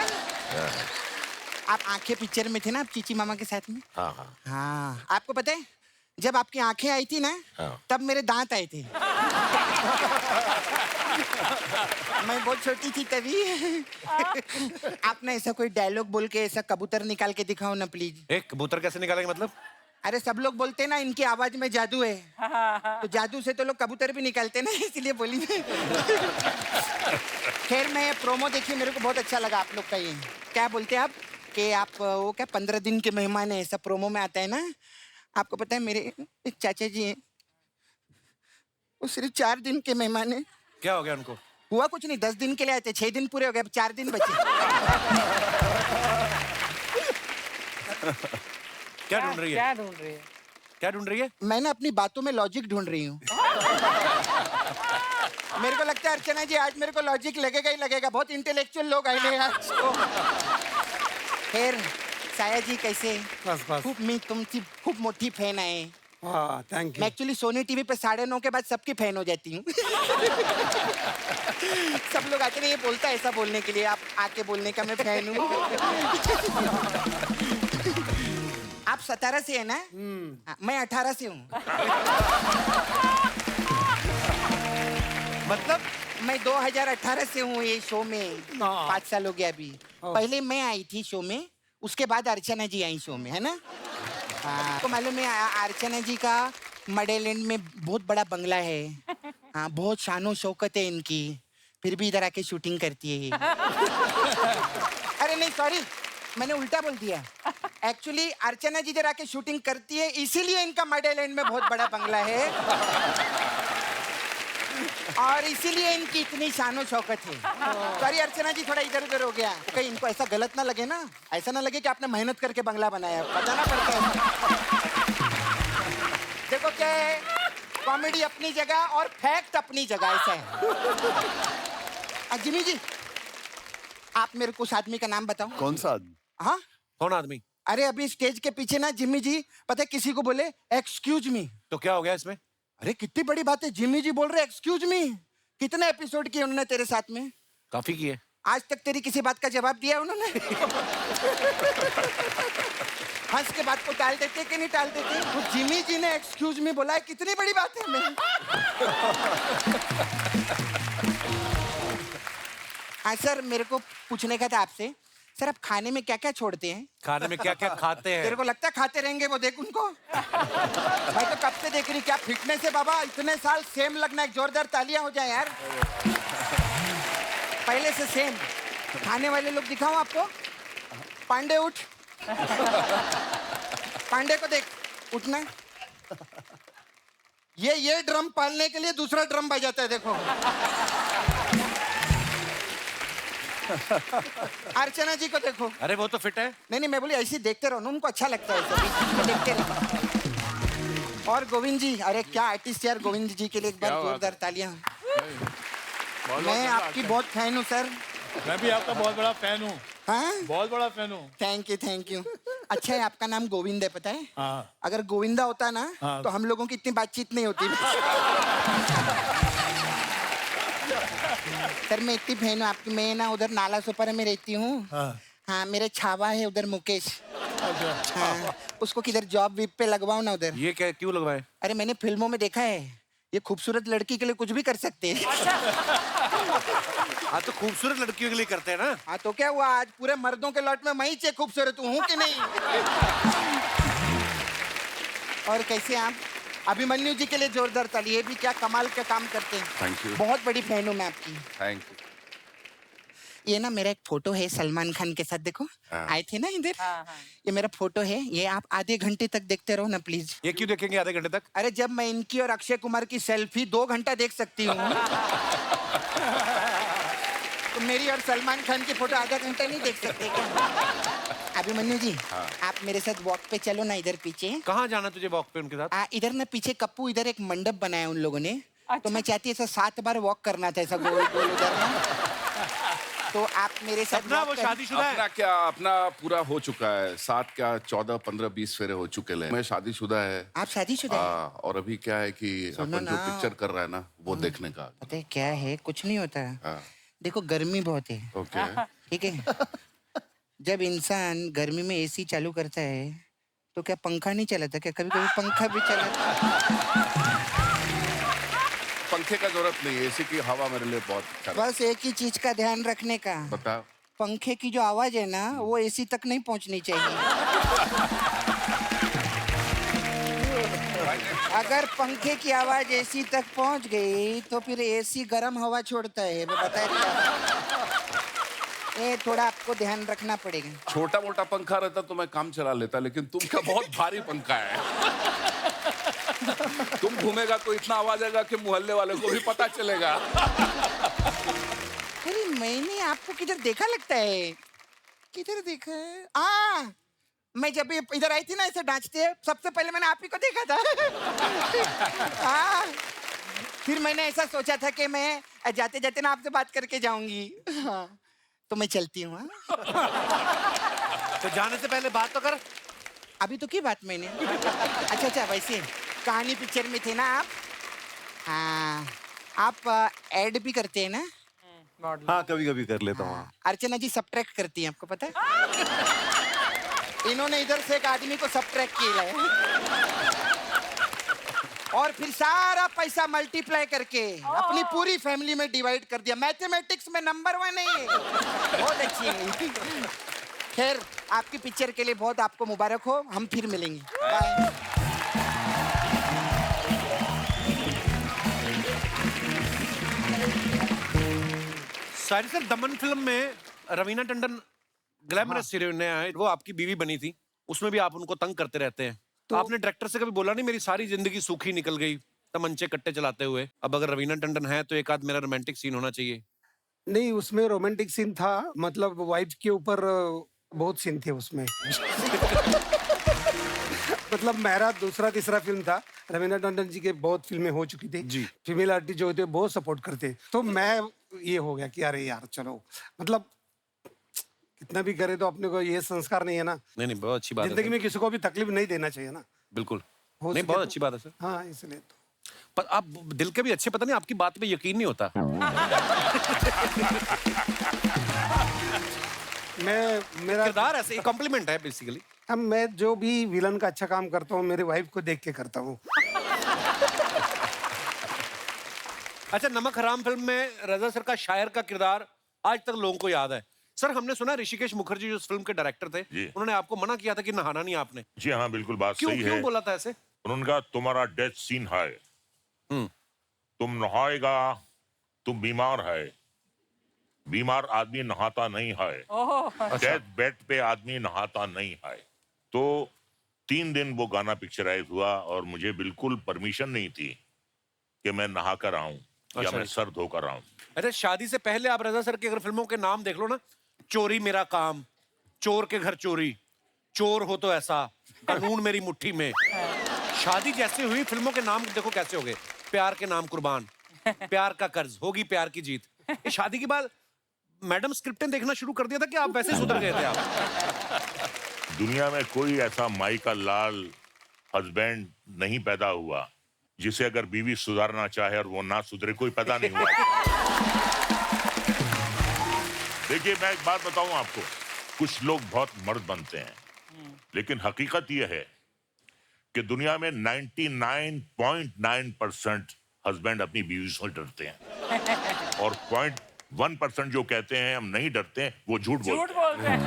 आप आंखें पिक्चर में थे ना, आप चीची मामा के साथ में। हाँ हाँ हाँ, आपको पता है जब आपकी आंखें आई थी ना, हाँ। तब मेरे दांत आए थे। मैं बहुत छोटी थी तभी। आपने ऐसा कोई डायलॉग बोल के ऐसा कबूतर निकाल के दिखाओ ना प्लीज। एक कबूतर कैसे निकालेंगे मतलब? अरे सब लोग बोलते हैं ना इनकी आवाज में जादू है, तो जादू से तो लोग कबूतर भी निकालते ना, इसलिए बोली मैं। खैर मैं प्रोमो देखी, मेरे को बहुत अच्छा लगा आप लोग का ये। क्या बोलते हैं आप कि आप वो क्या 15 दिन के मेहमान है, ऐसा प्रोमो में आता है ना। आपको पता है मेरे एक चाचा जी हैं, वो सिर्फ 4 दिन के मेहमान है। क्या हो गया उनको? हुआ कुछ नहीं, 10 दिन के लिए आए थे, 6 दिन पूरे हो गए, अब 4 दिन बचे। क्या ढूंढ रही है? क्या ढूंढ रही है? क्या ढूंढ रही है? मैं ना अपनी बातों में लॉजिक ढूंढ रही हूँ। मेरे को लगता है अर्चना जी आज मेरे को लॉजिक लगेगा ही लगेगा, बहुत इंटेलेक्चुअल लोग आए हैं आज तो। खैर साया जी कैसे? बस बस। खूब मी तुमची खूब मोटी फैन आहे। हाँ थैंक मैं यू। एक्चुअली सोनी टीवी पे 9:30 के बाद सबकी फैन हो जाती हूँ। सब लोग आते नहीं, ये बोलता है ऐसा बोलने के लिए, आप आके बोलने का मैं फैन हूँ। आप 17 से है ना? मैं 18 से हूँ। मतलब मैं 2018 से हूँ ये शो में। 5 साल हो गया अभी। पहले मैं आई थी शो में, उसके बाद अर्चना जी आई शो में, है ना? हाँ, तो मालूम है अर्चना जी का मडेलैंड में बहुत बड़ा बंगला है। हाँ, बहुत शानो शौकत है इनकी, फिर भी इधर आके शूटिंग करती है ये। अरे नहीं सॉरी, मैंने उल्टा बोल दिया। एक्चुअली अर्चना जी इधर आके शूटिंग करती है, इसीलिए इनका मडेलैंड में बहुत बड़ा बंगला है और इसीलिए इनकी इतनी शानो शौकत है। सॉरी अर्चना जी, थोड़ा इधर उधर हो गया। कहीं इनको ऐसा गलत ना लगे ना, ऐसा ना लगे कि आपने मेहनत करके बंगला बनाया, बताना पड़ता है। देखो क्या है, कॉमेडी अपनी जगह और फैक्ट अपनी जगह, ऐसा है। जिमी जी, आप मेरे को उस आदमी का नाम बताओ। कौन सा आदमी? हाँ, कौन आदमी? अरे अभी स्टेज के पीछे ना जिम्मी जी, पता है किसी को बोले एक्सक्यूज मी, तो क्या हो गया इसमें? अरे कितनी बड़ी बात है, जिम्मी जी बोल रहे एक्सक्यूज मी। कितने एपिसोड किए उन्होंने तेरे साथ में? काफी किए। आज तक तेरी किसी बात का जवाब दिया उन्होंने? हंस के बात को टाल देते कि नहीं टाल देते? तो जिमी जी ने एक्सक्यूज मी बोला है, कितनी बड़ी बात है। मैं हाँ सर, मेरे को पूछने का था आपसे, सर आप खाने में क्या क्या छोड़ते हैं? खाने में क्या क्या खाते हैं? तेरे को लगता है खाते रहेंगे वो, देख उनको। भाई तो कब से देख रही, क्या फिटनेस है बाबा, इतने साल सेम लगना, एक जोरदार तालियां हो जाए यार। पहले से सेम खाने वाले लोग दिखाऊं आपको? पांडे उठ, पांडे को देख, उठना। ये ड्रम पालने के लिए दूसरा ड्रम बजाता है, देखो। अर्चना जी को देखो। अरे वो तो फिट है। नहीं मैं बोली ऐसे देखते रहो ना, उनको अच्छा लगता है सभी, देखते रहो। और गोविंद जी, अरे क्या आर्टिस्ट यार, गोविंद जी के लिए एक बार जोरदार तालियां। मैं आपकी बहुत फैन हूँ सर। मैं भी आपका बहुत बड़ा फैन हूँ। हाँ, बहुत बड़ा फैन हूँ। Thank you. अच्छा है, आपका नाम गोविंद है, पता है? हाँ। अगर गोविंदा होता ना, हाँ। तो हम लोगों की इतनी बातचीत नहीं होती। सर मैं इतनी फैन हूँ आपकी, मैं ना उधर नाला सोपारा में रहती हूँ। हाँ, मेरे छावा है उधर मुकेश। हाँ, उसको किधर जॉब वीप पे लगवाओ ना उधर। ये क्या, क्यों लगवाए? अरे मैंने फिल्मों में देखा है, ये खूबसूरत लड़की के लिए कुछ भी कर सकते हैं। हाँ तो खूबसूरत लड़कियों के लिए करते हैं ना। हाँ तो क्या हुआ, आज पूरे मर्दों के लॉट में मैं ही खूबसूरत हूँ कि नहीं? और कैसे आप? अभिमन्यु जी के लिए जोरदार ताली, ये भी क्या कमाल का काम करते हैं। Thank you. बहुत बड़ी फैन हूँ मैं आपकी। Thank you. ये ना मेरा एक फोटो है सलमान खान के साथ, देखो आए थे ना इधर। ये मेरा फोटो है, ये आप आधे घंटे तक देखते रहो ना प्लीज। ये क्यों देखेंगे आधे घंटे तक? अरे जब मैं इनकी और अक्षय कुमार की सेल्फी 2 घंटा देख सकती हूँ, तो मेरी और सलमान खान की फोटो आधा घंटा नहीं देख सकते क्या? अभिमन्यु जी, आप मेरे साथ वॉक पे चलो ना, इधर पीछे। कहाँ जाना तुझे वॉक पे उनके साथ? इधर ना पीछे कप्पू, इधर एक मंडप बनाया उन लोगों ने। तो मैं चाहती ऐसा 7 बार वॉक करना था, ऐसा गोल गोल उधर ना। तो आप मेरे साथ सपना वो शादीशुदा अपना है। क्या, अपना पूरा हो चुका है। 7 क्या 14 15 20 फेरे हो चुके हैं। मैं शादीशुदा है। आप शादीशुदा हैं? हाँ, और अभी क्या है कि सुनो अपन जो ना। पिक्चर कर रहा है ना वो देखने का। पता है क्या है, कुछ नहीं होता। हाँ, देखो गर्मी बहुत है, ओके। ठीक है। जब इंसान गर्मी में एसी चालू करता है तो क्या पंखा नहीं चलाता? क्या कभी कभी पंखा भी चलाता? पंखे का जरूरत नहीं है, एसी की हवा मेरे लिए बहुत अच्छा लगता बस एक ही चीज का ध्यान रखने का, है। बता। पंखे की जो आवाज है ना वो एसी तक नहीं पहुंचनी चाहिए। अगर पंखे की आवाज एसी तक पहुंच गई तो फिर एसी गर्म हवा छोड़ता है, मैं बता रहा हूं। ये थोड़ा आपको ध्यान रखना पड़ेगा। छोटा मोटा पंखा रहता तो मैं काम चला लेता, लेकिन तुम क्या बहुत भारी पंखा है। तुम घूमेगा तो इतना आवाज आएगा कि मोहल्ले वाले को भी पता चलेगा। अरे मैंने आपको किधर देखा लगता है, किधर देखा है? मैं जब इधर आई थी ना ऐसे नाचते, सबसे पहले मैंने आप ही को देखा था। हाँ, फिर मैंने ऐसा सोचा था कि मैं जाते जाते ना आपसे बात करके जाऊंगी। हाँ, तो मैं चलती हूँ। तो जाने से पहले बात तो कर। अभी तो की बात मैंने। अच्छा, वैसे कहानी पिक्चर में थे ना आप? हाँ, आप ऐड भी करते हैं ना? हाँ, कभी कभी कर लेता हूँ। अर्चना जी सब्ट्रैक्ट करती हैं, आपको पता है? इन्होंने इधर से एक आदमी को सब्ट्रैक्ट किया है और फिर सारा पैसा मल्टीप्लाई करके अपनी पूरी फैमिली में डिवाइड कर दिया। मैथमेटिक्स में नंबर 1 है ये, बहुत अच्छी है। खैर, आपकी पिक्चर के लिए बहुत आपको मुबारक हो। हम फिर मिलेंगे। बाय। शायरी सर, दमन फिल्म में रवीना टंडन ग्लैमरस हीरोइन है, वो आपकी बीवी बनी थी, उसमें भी आप उनको तंग करते रहते हैं। तो आपने डायरेक्टर से कभी बोला नहीं मेरी सारी जिंदगी सूखी निकल गई तमंचे कट्टे चलाते हुए, अब अगर रवीना टंडन है तो एक आध मेरा रोमांटिक सीन होना चाहिए? नहीं, उसमें रोमांटिक सीन था, मतलब वाइफ के ऊपर बहुत सीन थे उसमें। मतलब मेरा दूसरा तीसरा फिल्म था, रवीना टंडन जी के बहुत फिल्में हो चुकी थी जी। फीमेल आर्टिस्ट जो होते बहुत सपोर्ट करते, तो मैं ये हो गया कि अरे यार चलो, मतलब कितना भी करे तो अपने को ये संस्कार नहीं है ना। नहीं, बहुत अच्छी बात है जिंदगी में किसी को भी तकलीफ नहीं देना चाहिए ना। बिल्कुल, हो नहीं सके बहुत तो- अच्छी बात है सर। हाँ, इसलिए तो पर आप दिल के भी अच्छे, पता नहीं आपकी बात पे यकीन नहीं होता। मेरा किरदार ऐसे कॉम्प्लीमेंट है बेसिकली। अब मैं जो भी विलन का अच्छा काम करता हूँ मेरी वाइफ को देख के करता हूँ। अच्छा, नमक हराम फिल्म में रजा सर का शायर का किरदार आज तक लोगों को याद है। सर, हमने सुना ऋषिकेश मुखर्जी जो इस फिल्म के डायरेक्टर थे, जी। उन्होंने आपको मना किया था कि नहाना नहीं आपने। जी हाँ, बिल्कुल बात क्यों सही क्यों है। बोला था ऐसे? उन्होंने कहा तुम्हारा डेथ सीन है, तुम नहाएगा, तुम बीमार है, बीमार आदमी नहाता नहीं है, डेथ बेड पे आदमी नहाता नहीं है। तो 3 दिन वो गाना पिक्चराइज हुआ और मुझे बिल्कुल परमिशन नहीं थी कि मैं नहा कर आऊं या अच्छा। मैं सर धोकर आऊं। अच्छा, शादी से पहले आप रजा सर की अगर फिल्मों के नाम देख लो ना, चोरी मेरा काम, चोर के घर चोरी, चोर हो तो ऐसा, कानून मेरी मुट्ठी में, शादी जैसे हुई फिल्मों के नाम देखो कैसे हो गए। प्यार के नाम कुर्बान, प्यार का कर्ज, होगी प्यार की जीत। ये शादी के बाद मैडम स्क्रिप्टें देखना शुरू कर दिया था कि आप वैसे सुधर गए थे आप? दुनिया में कोई ऐसा माई का लाल हस्बैंड नहीं पैदा हुआ जिसे अगर बीवी सुधारना चाहे और वो ना सुधरे, कोई पैदा नहीं हुआ। देखिए, मैं एक बात बताऊं आपको, कुछ लोग बहुत मर्द बनते हैं, लेकिन हकीकत यह है कि दुनिया में 99.9% हस्बैंड अपनी बीवी से डरते हैं और 0.1% जो कहते हैं हम नहीं डरते हैं, वो झूठ बोलते हैं।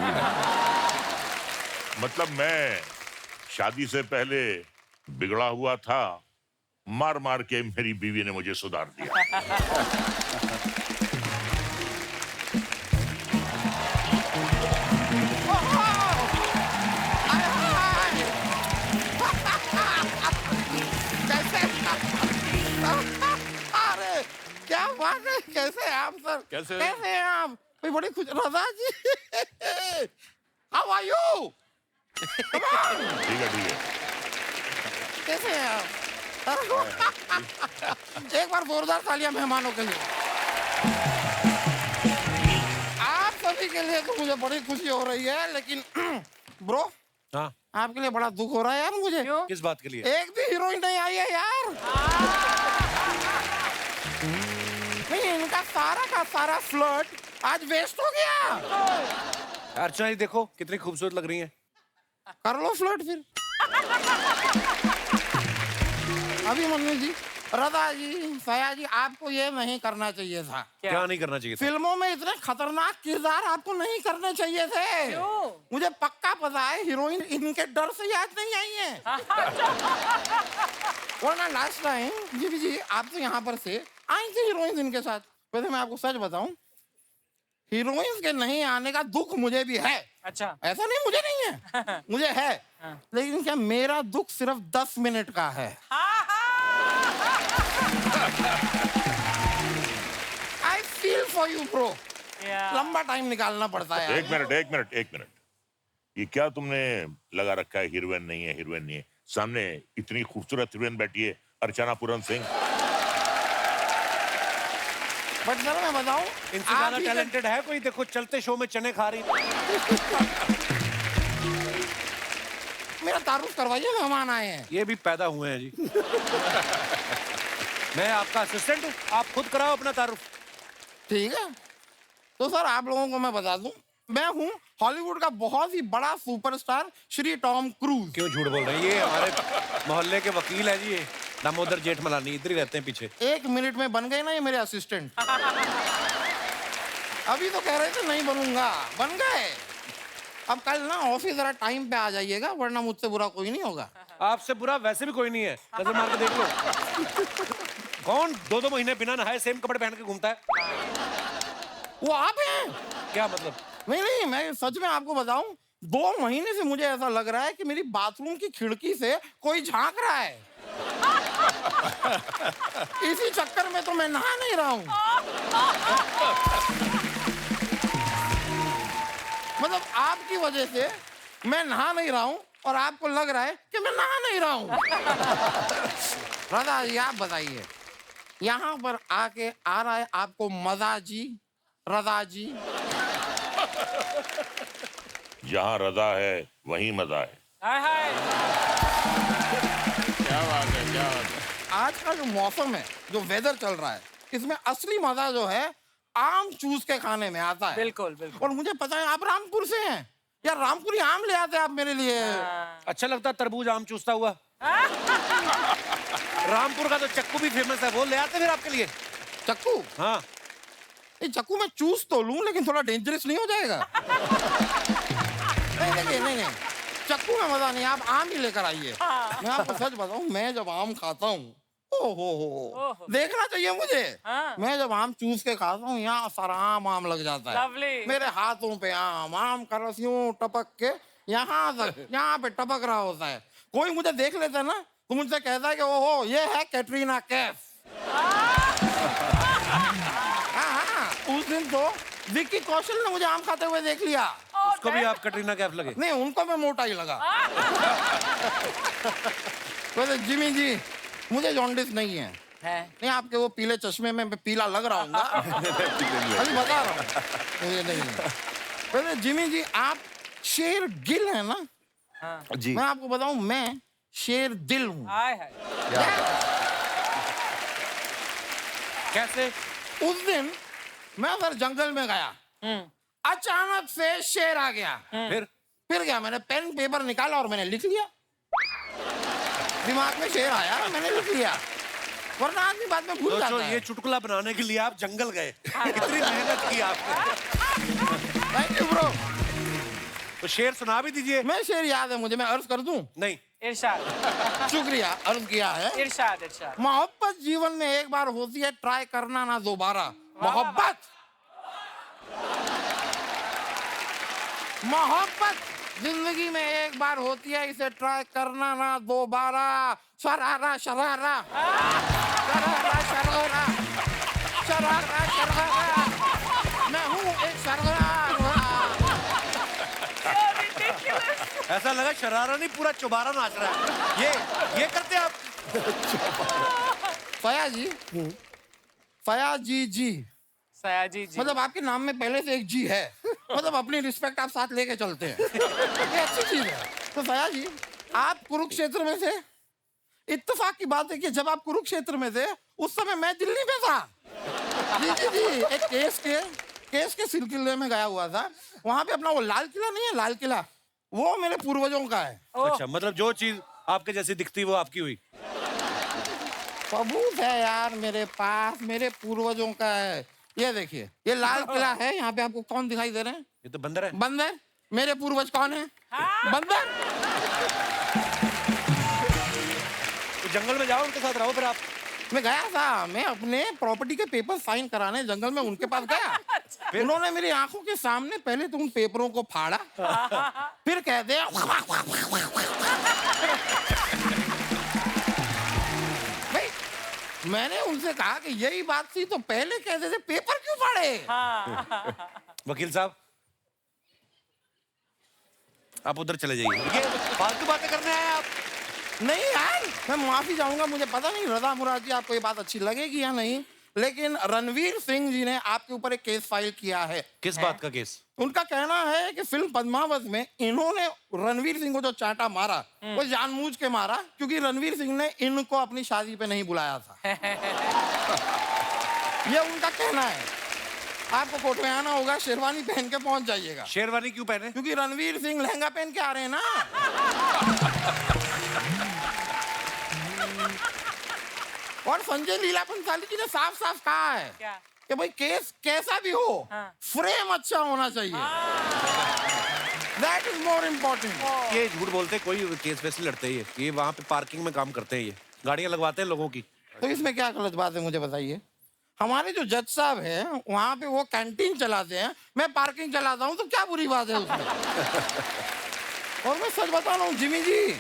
मतलब मैं शादी से पहले बिगड़ा हुआ था, मार मार के मेरी बीवी ने मुझे सुधार दिया। अरे क्या बात है, कैसे हैं आप सर? कैसे हैं आप? मैं बड़ी खुश। रजा जी, हाउ आर यू? ठीक है, ठीक है। कैसे हैं आप? एक बार जोरदार तालियां मेहमानों के लिए। अभी के लिए तो मुझे बड़ी खुशी हो रही है, लेकिन ब्रो हाँ आपके लिए बड़ा दुख हो रहा है यार मुझे। किस बात के लिए? एक भी हीरोइन नहीं आई है यार। नहीं, इनका सारा का सारा फ्लर्ट आज वेस्ट हो गया। अर्चना जी देखो कितनी खूबसूरत लग रही हैं। कर लो फ्लर्ट फिर। अभी मन्नू जी, रदा जी, सया जी, आपको ये नहीं करना चाहिए था। क्या नहीं करना चाहिए था? फिल्मों में इतने खतरनाक किरदार आपको नहीं करने चाहिए थे। क्यों? मुझे पक्का पता है हीरोइन इनके डर से याद नहीं आई है। वरना लास्ट टाइम जी आप तो यहाँ पर से आई थी हीरोइन इनके साथ। वैसे मैं आपको सच बताऊं, हीरोइंस के नहीं आने का दुख मुझे भी है। अच्छा, ऐसा नहीं मुझे नहीं है, मुझे है, लेकिन क्या मेरा दुख सिर्फ 10 मिनट का है। I feel for you bro. लंबा टाइम निकालना पड़ता है। एक मिनट। ये क्या तुमने लगा रखा है? हीरोइन नहीं है, हीरोइन नहीं है। सामने इतनी खूबसूरत हीरोइन बैठी है, अर्चना पूरन सिंह। बट सर मैं बताऊं, इनसे ज्यादा टैलेंटेड है कोई? देखो चलते शो में चने खा रही। मेरा तारुफ करवाइए, मेहमान आए हैं। ये भी पैदा हुए हैं जी। मैं आपका असिस्टेंट हूँ, आप खुद कराओ अपना तारुफ। ठीक है, तो सर आप लोगों को मैं बता दूं, मैं हूँ हॉलीवुड का बहुत ही बड़ा सुपरस्टार श्री टॉम क्रूज। क्यों झूठ बोल रहे हैं? ये हमारे मोहल्ले के वकील है जी, ये दामोदर जेठमलानी, इधर ही रहते हैं पीछे। 1 मिनट में बन गए ना ये मेरे असिस्टेंट। अभी तो कह रहे थे नहीं बनूंगा, बन गए। अब कल ना ऑफिस जरा टाइम पे आ जाइएगा, वरना मुझसे बुरा कोई नहीं होगा। आपसे बुरा वैसे भी कोई नहीं है, नजर मार के देख लो। कौन 2-2 महीने बिना नहाए सेम कपड़े पहन के घूमता है? वो आप हैं? क्या मतलब? नहीं, मैं सच में आपको बताऊं, 2 महीने से मुझे ऐसा लग रहा है कि मेरी बाथरूम की खिड़की से कोई झांक रहा है। इसी चक्कर में तो मैं नहा नहीं रहा हूं। मतलब आपकी वजह से मैं नहा नहीं रहा हूं और आपको लग रहा है कि मैं नहा नहीं रहा हूं। रदा जी आप बताइए, यहाँ पर आके आ रहा है आपको मजा जी, रदा जी? जहाँ रजा है वहीं मजा है। हाय हाय। क्या बात है। आज का जो मौसम है, जो वेदर चल रहा है, इसमें असली मजा जो है आम चूस के खाने में आता है। बिल्कुल बिल्कुल। और मुझे पता है आप रामपुर से हैं यार, रामपुरी आम ले आते आप मेरे लिए। अच्छा लगता है तरबूज आम चूसता हुआ? रामपुर का तो चक्कू भी फेमस है, वो ले आते फिर आपके लिए। चक्कू? हाँ। ये चक्कू मैं चूस तो लूं, लेकिन थोड़ा डेंजरस नहीं हो जाएगा? नहीं, चक्कू में मजा नहीं, आप आम ही लेकर आइए। मैं आपको सच बताऊं, मैं जब आम खाता हूँ, ओहो, देखना चाहिए मुझे। मैं जब आम चूस के खाता हूँ, यहाँ सारा आम लग जाता है। Lovely. मेरे हाथों पे आम का रस यूं टपक के यहाँ तक, यहाँ पे टपक रहा होता है। कोई मुझे देख लेता है ना, तो मुझसे कहता है कि ओहो ये है कैटरीना कैफ। हाँ, उस दिन तो विक्की कौशल ने मुझे आम खाते हुए देख लिया। उसको भी आप कटरीना कैफ लगे? नहीं, उनको मैं मोटा ही लगा। वैसे जिमी जी, मुझे जॉन्डिस नहीं है। नहीं, आपके वो पीले चश्मे में मैं पीला लग रहा हूँ। अभी बता रहा हूँ, मुझे नहीं है। वैसे जिमी जी, आप शेर गिल है ना? जी। मैं आपको बताऊं, मैं शेर दिल हूँ। हाय हाय। कैसे? उस दिन मैं उधर जंगल में गया, अचानक से शेर आ गया। फिर क्या, मैंने पेन पेपर निकाला और मैंने लिख लिया। दिमाग में शेर आया, मैंने लिख लिया, वरना आदमी बाद में भूल जाता है। ये चुटकुला बनाने के लिए आप जंगल गए, कितनी मेहनत की आपने। Thank you bro. तो शेर सुना भी दीजिए। मैं शेर याद है मुझे, मैं अर्ज कर दूं? नहीं। इरशाद। शुक्रिया, अर्ज किया है। इरशाद। मोहब्बत जीवन में एक बार होती है, ट्राई करना ना दोबारा। मोहब्बत जिंदगी में एक बार होती है, इसे ट्राई करना ना दोबारा। शरारा शरारा शरारा शरारा शरारा शरारा, मैं हूँ एक शरारा। ऐसा लगा शरारा नहीं, पूरा चुबारा नाच रहा है। ये करते आप? फयाजी, फयाजी जी, सयाजी जी, मतलब आपके नाम में पहले से एक जी है। मतलब अपनी रिस्पेक्ट आप साथ लेके चलते हैं, ये अच्छी चीज है। तो सया जी, आप कुरुक्षेत्र में थे, इत्तेफाक की बात है कि जब आप कुरुक्षेत्र में थे उस समय मैं दिल्ली में था। जी जी जी, एक केस के सिलसिले में गया हुआ था। वहां पे अपना वो लाल किला नहीं है, लाल किला, वो मेरे पूर्वजों का है। अच्छा, मतलब जो चीज आपके जैसी दिखती वो आपकी हुई। सबूत है यार मेरे पास, मेरे पूर्वजों का है। ये देखिए, ये लाल किला है। यहाँ पे आपको कौन दिखाई दे रहे हैं? ये तो बंदर है। बंदर। मेरे पूर्वज कौन है? बंदर। तो जंगल में जाओ, उनके साथ रहो फिर आप। मैं गया था, मैं अपने प्रॉपर्टी के पेपर साइन कराने जंगल में उनके पास गया। उन्होंने मेरी आंखों के सामने पहले तो उन पेपरों को फाड़ा, फिर कहते हैं भाई, मैंने उनसे कहा कि यही बात थी तो पहले कहते थे पेपर क्यों फाड़े? वकील साहब, आप उधर चले जाइए, ये फालतू बातें करने आए आप। नहीं यार, मैं माफी चाहूंगा, मुझे पता नहीं रजा मुराद जी आपको ये बात अच्छी लगेगी या नहीं, लेकिन रणवीर सिंह जी ने आपके ऊपर एक केस फाइल किया है। किस बात का केस? उनका कहना है कि फिल्म पद्मावत में इन्होंने रणवीर सिंह को जो चांटा मारा वो जानबूझ के मारा, क्योंकि रणवीर सिंह ने इनको अपनी शादी पे नहीं बुलाया था। ये उनका कहना है। आपको कोर्ट में आना होगा, शेरवानी पहन के पहुंच जाइएगा। शेरवानी क्यों पहने? क्योंकि रणवीर सिंह लहंगा पहन के आ रहे हैं ना। और संजय लीला भंसाली जी ने साफ साफ कहा है कि भाई केस कैसा भी हो, फ्रेम अच्छा होना चाहिए। That is more important. ये झूठ बोलते, कोई केस वैसे लड़ते ही है। ये वहाँ पे पार्किंग में काम करते हैं, ये गाड़ियाँ लगवाते हैं लोगों की। तो इसमें क्या गलत बात है मुझे बताइए? हमारे जो जज साहब हैं वहाँ पे वो कैंटीन चलाते हैं, मैं पार्किंग चलाता हूँ, तो क्या बुरी बात है उसमें? और मैं सच बता रहा हूँ जिमी जी,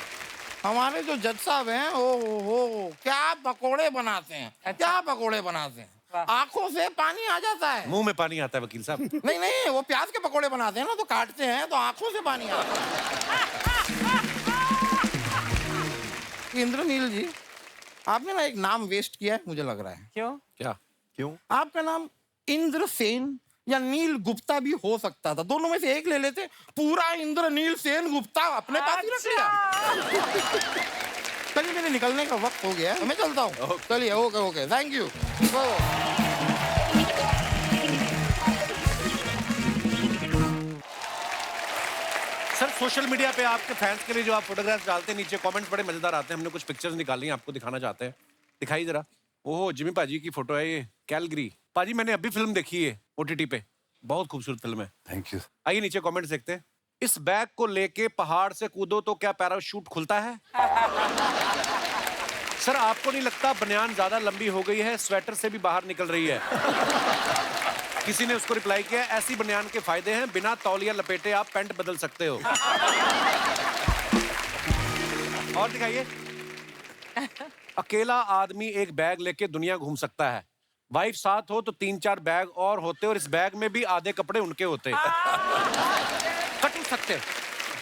हमारे जो जज साहब हैं वो क्या पकोड़े बनाते हैं, क्या पकोड़े बनाते हैं, आंखों से पानी आ जाता है। मुंह में पानी आता है वकील साहब। नहीं नहीं, वो प्याज के पकोड़े बनाते हैं ना, तो काटते हैं तो आंखों से पानी आता है। इंद्रनील जी, आपने ना एक नाम वेस्ट किया है मुझे लग रहा है। क्यों? क्या? क्यों? आपका नाम इंद्रसेन या नील गुप्ता भी हो सकता था, दोनों में से एक ले लेते। पूरा इंद्रनील सेन गुप्ता अपने पास ही रख लिया। चलिए, मेरे निकलने का वक्त हो गया, मैं चलता हूँ। चलिए, okay okay, thank you. Sir, social media पे आपके फैंस के लिए जो आप फोटोग्राफ्स डालते हैं, नीचे कमेंट्स बड़े मजेदार आते हैं। हमने कुछ पिक्चर्स निकाली हैं, आपको दिखाना चाहते हैं। दिखाइए जरा। ओहो, जिमी पाजी की फोटो है ये, कैलगरी। पाजी, मैंने अभी फिल्म देखी है OTT पे, बहुत खूबसूरत फिल्म है। Thank you. आइए नीचे कमेंट्स देखते हैं। इस बैग को लेके पहाड़ से कूदो तो क्या पैराशूट खुलता है? सर, आपको नहीं लगता बनियान ज्यादा लंबी हो गई है, स्वेटर से भी बाहर निकल रही है? किसी ने उसको रिप्लाई किया, ऐसी बनियान के फायदे हैं, बिना तौलिया लपेटे आप पैंट बदल सकते हो। और दिखाइए। अकेला आदमी एक बैग लेके दुनिया घूम सकता है, वाइफ साथ हो तो 3-4 बैग और होते, और इस बैग में भी आधे कपड़े उनके होते। कट सकते।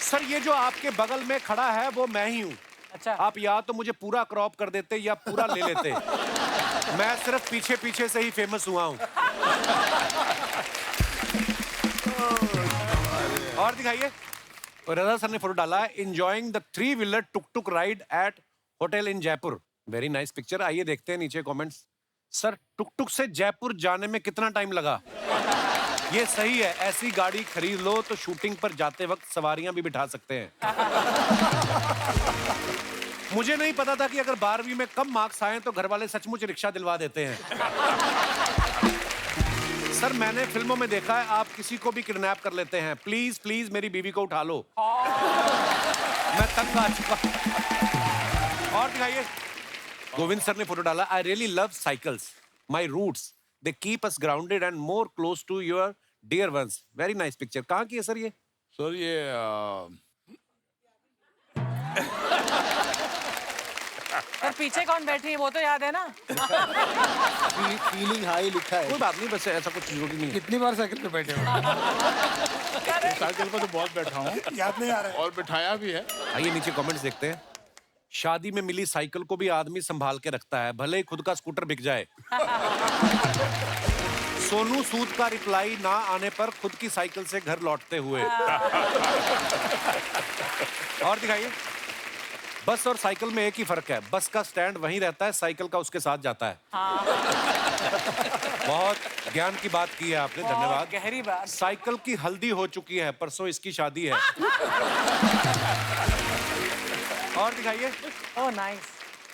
सर, ये जो आपके बगल में खड़ा है वो मैं ही हूँ। अच्छा। आप या तो मुझे पूरा क्रॉप कर देते या पूरा ले लेते। मैं सिर्फ पीछे पीछे से ही फेमस हुआ हूँ। और दिखाइए। रजा सर ने फोटो डाला है, enjoying the 3-wheeler tuk tuk ride at hotel in Jaipur. Very nice picture. आइए देखते हैं नीचे कमेंट्स। सर, टुक-टुक से जयपुर जाने में कितना टाइम लगा? ये सही है, ऐसी गाड़ी खरीद लो तो शूटिंग पर जाते वक्त सवारियां भी बिठा सकते हैं। मुझे नहीं पता था कि अगर 12वीं में कम मार्क्स आए तो घर वाले सचमुच रिक्शा दिलवा देते हैं। सर, मैंने फिल्मों में देखा है आप किसी को भी किडनैप कर लेते हैं। प्लीज प्लीज मेरी बीवी को उठा लो, मैं तंग आ चुका। और दिखाइए। गोविंद सर ने फोटो डाला, I really love cycles, my roots, they keep us grounded and more close to your dear ones. Very nice picture. कहाँ की है सर ये? सर, ये सर, पीछे कौन बैठी है वो तो याद है ना? फीलिंग हाई लिखा है। कोई बात नहीं, बस ऐसा कुछ जरूरी नहीं है। कितनी बार साइकिल पे बैठे हो? साइकिल पर तो बहुत बैठा हूँ, याद नहीं आ रहा है। और बिठाया भी है। आइए नीचे कमेंट्स देखते हैं। शादी में मिली साइकिल को भी आदमी संभाल के रखता है, भले ही खुद का स्कूटर बिक जाए। सोनू सूद का रिप्लाई ना आने पर खुद की साइकिल से घर लौटते हुए। और दिखाइए। बस और साइकिल में एक ही फर्क है, बस का स्टैंड वहीं रहता है, साइकिल का उसके साथ जाता है। बहुत ज्ञान की बात की है आपने, धन्यवाद। गहरी बात। साइकिल की हल्दी हो चुकी है, परसों इसकी शादी है। और दिखाइए। Oh nice.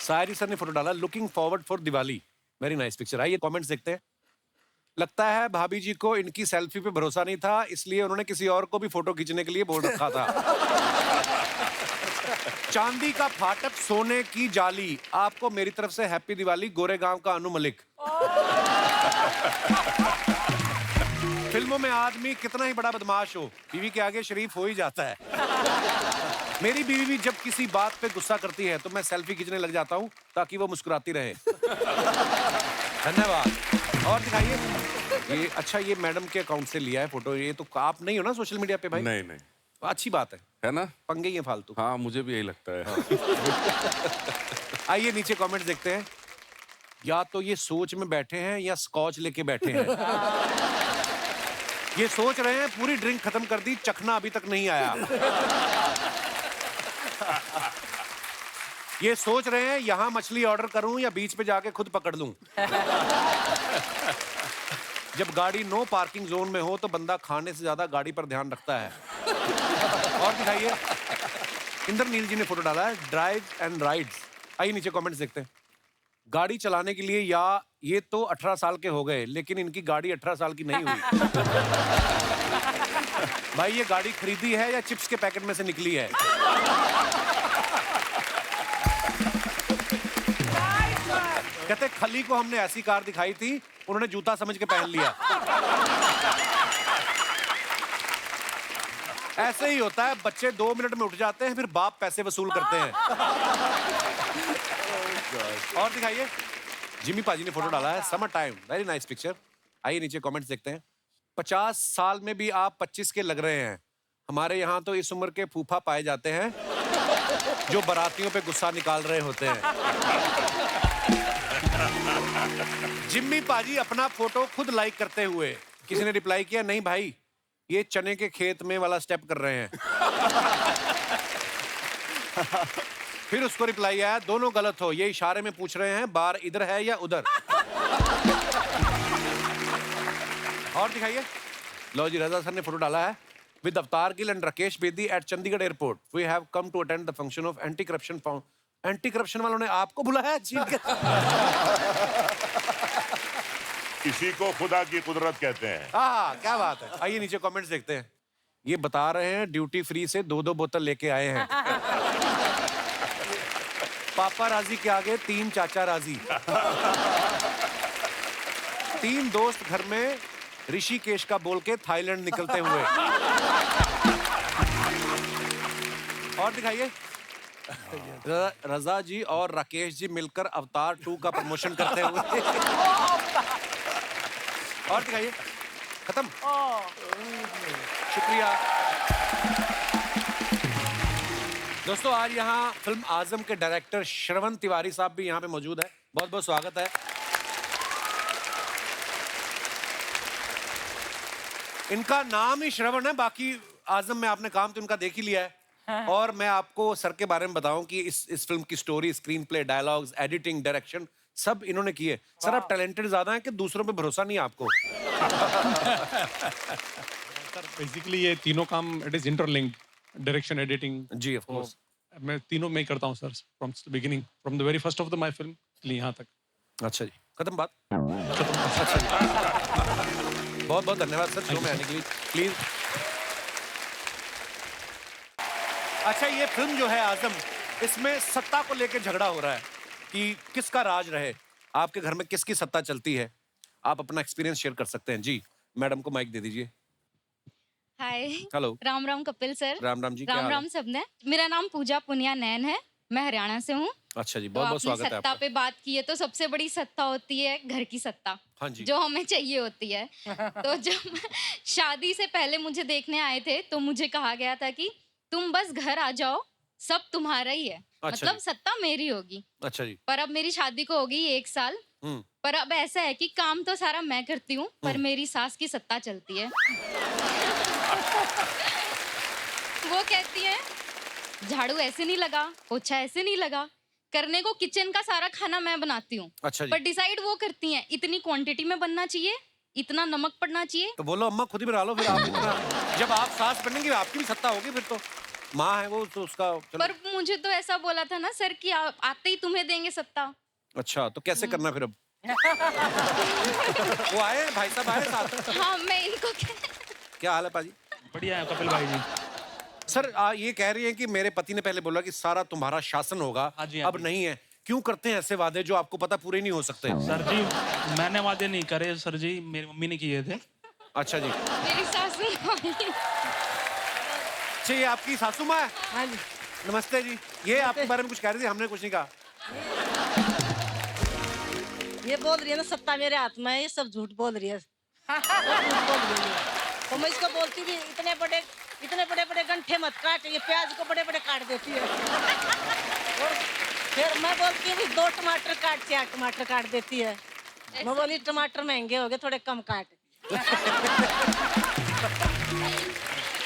सायरी सर ने फोटो डाला, looking forward for Diwali. Very nice picture. आइए कमेंट्स देखते हैं। लगता है भाभी जी को इनकी सेल्फी पे भरोसा नहीं था, इसलिए उन्होंने किसी और को भी फोटो खींचने के लिए बोल रखा था। चांदी का फाटक सोने की जाली, आपको मेरी तरफ से हैप्पी दिवाली। गोरेगांव का अनु मलिक। फिल्मों में आदमी कितना ही बड़ा बदमाश हो, बीवी के आगे शरीफ हो ही जाता है। मेरी बीवी भी जब किसी बात पे गुस्सा करती है तो मैं सेल्फी खींचने लग जाता हूँ ताकि वो मुस्कुराती रहे। धन्यवाद। और दिखाइए। ये अच्छा, ये मैडम के अकाउंट से लिया है फोटो। ये तो आप नहीं हो ना सोशल मीडिया पे भाई? नहीं नहीं, अच्छी बात है ना? पंगे ही हैं फालतू। हाँ, मुझे भी यही लगता है। आइए नीचे कमेंट्स देखते हैं। या तो ये सोच में बैठे हैं या स्कॉच लेके बैठे हैं। ये सोच रहे हैं पूरी ड्रिंक खत्म कर दी, चखना अभी तक नहीं आया। ये सोच रहे हैं यहां मछली ऑर्डर करूं या बीच पे जाके खुद पकड़ लूं। जब गाड़ी नो पार्किंग जोन में हो तो बंदा खाने से ज्यादा गाड़ी पर ध्यान रखता है। और दिखाइए। इंद्रनील जी ने फोटो डाला है, ड्राइव एंड राइड्स। आइए नीचे कमेंट्स देखते हैं। गाड़ी चलाने के लिए या ये तो 18 साल के हो गए, लेकिन इनकी गाड़ी 18 साल की नहीं हुई। भाई ये गाड़ी खरीदी है या चिप्स के पैकेट में से निकली है? कहते खली को हमने ऐसी कार दिखाई थी, उन्होंने जूता समझ के पहन लिया। ऐसे ही होता है, बच्चे 2 मिनट में उठ जाते हैं, फिर बाप पैसे वसूल करते हैं। और दिखाइए। जिमी पाजी ने फोटो डाला है, summer time. Very nice picture. आइए नीचे कमेंट्स देखते हैं। 50 साल में भी आप 25 के लग रहे हैं। हमारे यहाँ तो इस उम्र के फूफा पाए जाते हैं जो बारातियों पे गुस्सा निकाल रहे होते हैं। जिम्मी पाजी अपना फोटो खुद लाइक करते हुए। किसी ने रिप्लाई किया, नहीं भाई ये चने के खेत में वाला स्टेप कर रहे हैं। फिर उसको रिप्लाई आया, दोनों गलत हो, ये इशारे में पूछ रहे हैं बार इधर है या उधर। और दिखाइए। लो जी, रजा सर ने फोटो डाला है, with Avtar Gill and Rakesh Bedi at Chandigarh airport we have come to attend the function of anti corruption found. Anti corruption वालों ने आपको बुलाया? इसी को खुदा की कुदरत कहते हैं। हाँ, क्या बात है। आइए नीचे कमेंट्स देखते हैं। ये बता रहे हैं ड्यूटी फ्री से 2-2 बोतल लेके आए हैं। पापा राजी के आगे 3 चाचा राजी। 3 दोस्त घर में ऋषिकेश का बोल के थाईलैंड निकलते हुए। और दिखाइए। रजा जी और राकेश जी मिलकर अवतार 2 का प्रमोशन करते हुए। और दिखाइए। खत्म। शुक्रिया दोस्तों। आज यहाँ फिल्म आजम के डायरेक्टर श्रवण तिवारी साहब भी यहाँ पे मौजूद है। बहुत बहुत स्वागत है। इनका नाम ही श्रवण है, बाकी आजम में आपने काम तो इनका देख ही लिया है। और मैं आपको सर के बारे में बताऊं कि इस फिल्म की story, screen play, dialogues, editing, direction सब इन्होंने किए। सर आप टैलेंटेड ज्यादा हैं कि दूसरों पे भरोसा नहीं है आपको? सर बेसिकली ये तीनों काम it is interlinked, direction, editing. जी ऑफ कोर्स। मैं तीनों में ही करता हूँ sir, from the beginning, from the very first of the my film यहाँ तक। अच्छा जी, खत्म बात। अच्छा जी। बहुत बहुत धन्यवाद सर शो में आने के लिए। प्लीज। अच्छा, ये फिल्म जो है आजम, इसमें सत्ता को लेकर झगड़ा हो रहा है कि किसका राज रहे, आपके घर में किसकी सत्ता चलती है। आप अपना एक्सपीरियंस शेयर कर सकते हैं। जी मैडम को माइक दे दीजिए। हाय। हेलो। राम राम कपिल सर। राम राम जी। क्या राम हाल राम है? सबने। मेरा नाम पूजा पुनिया नैन है, मैं हरियाणा से हूँ। अच्छा जी, तो बहुत बहुत आपने स्वागत है सत्ता आपका। पे बात की है, तो सबसे बड़ी सत्ता होती है घर की सत्ता। हाँ जी। जो हमें चाहिए होती है। तो जब शादी से पहले मुझे देखने आए थे तो मुझे कहा गया था कि तुम बस घर आ जाओ, सब तुम्हारा ही है। अच्छा मतलब जी। सत्ता मेरी होगी। अच्छा जी। पर अब मेरी शादी को होगी 1 साल, पर अब ऐसा है कि काम तो सारा मैं करती हूँ, पर मेरी सास की सत्ता चलती है। वो कहती है झाड़ू ऐसे नहीं लगा, पोछा ऐसे नहीं लगा, करने को किचन का सारा खाना मैं बनाती हूँ। अच्छा जी। पर डिसाइड वो करती हैं, इतनी क्वांटिटी में बनना चाहिए, इतना नमक पड़ना चाहिए। तो बोलो अम्मा खुद ही बना लो फिर आप इतना। जब आप सास बनेंगी आपकी भी सत्ता होगी फिर तो। माँ है वो तो उसका चलो। पर मुझे तो ऐसा बोला था ना सर कि आते ही तुम्हें देंगे सत्ता। अच्छा तो कैसे करना फिर अब? वो आए भाई साहब आए साथ। हाँ मैं इनको क्या हाल है पाजी? बढ़िया है कपिल भाई जी। सर ये कह रही है कि मेरे पति ने पहले बोला कि सारा तुम्हारा शासन होगा, हाँ जी। अब नहीं है। क्यों करते हैं ऐसे वादे जो आपको पता पूरे नहीं हो सकते? सर जी मैंने वादे नहीं करे सर जी, मेरी मम्मी ने किए थे। अच्छा जी। मेरी सासू अच्छा ये आपकी सासू माँ है? हाँ जी। नमस्ते जी। ये आपके बारे में कुछ कह रही थी, हमने कुछ नहीं कहा। ये बोल रही है ना सत्ता मेरे हाथ में है, ये सब झूठ बोल रही है। झूठ बोल रही है। तो मैं इसको बोलती भी इतने बड़े बड़े गंठे मत काट, ये प्याज को बड़े बड़े काट देती है। और फिर मैं बोलती हूँ 2 टमाटर काट, 4 टमाटर काट देती है। मैं बोली टमाटर महंगे हो गए, थोड़े कम काट।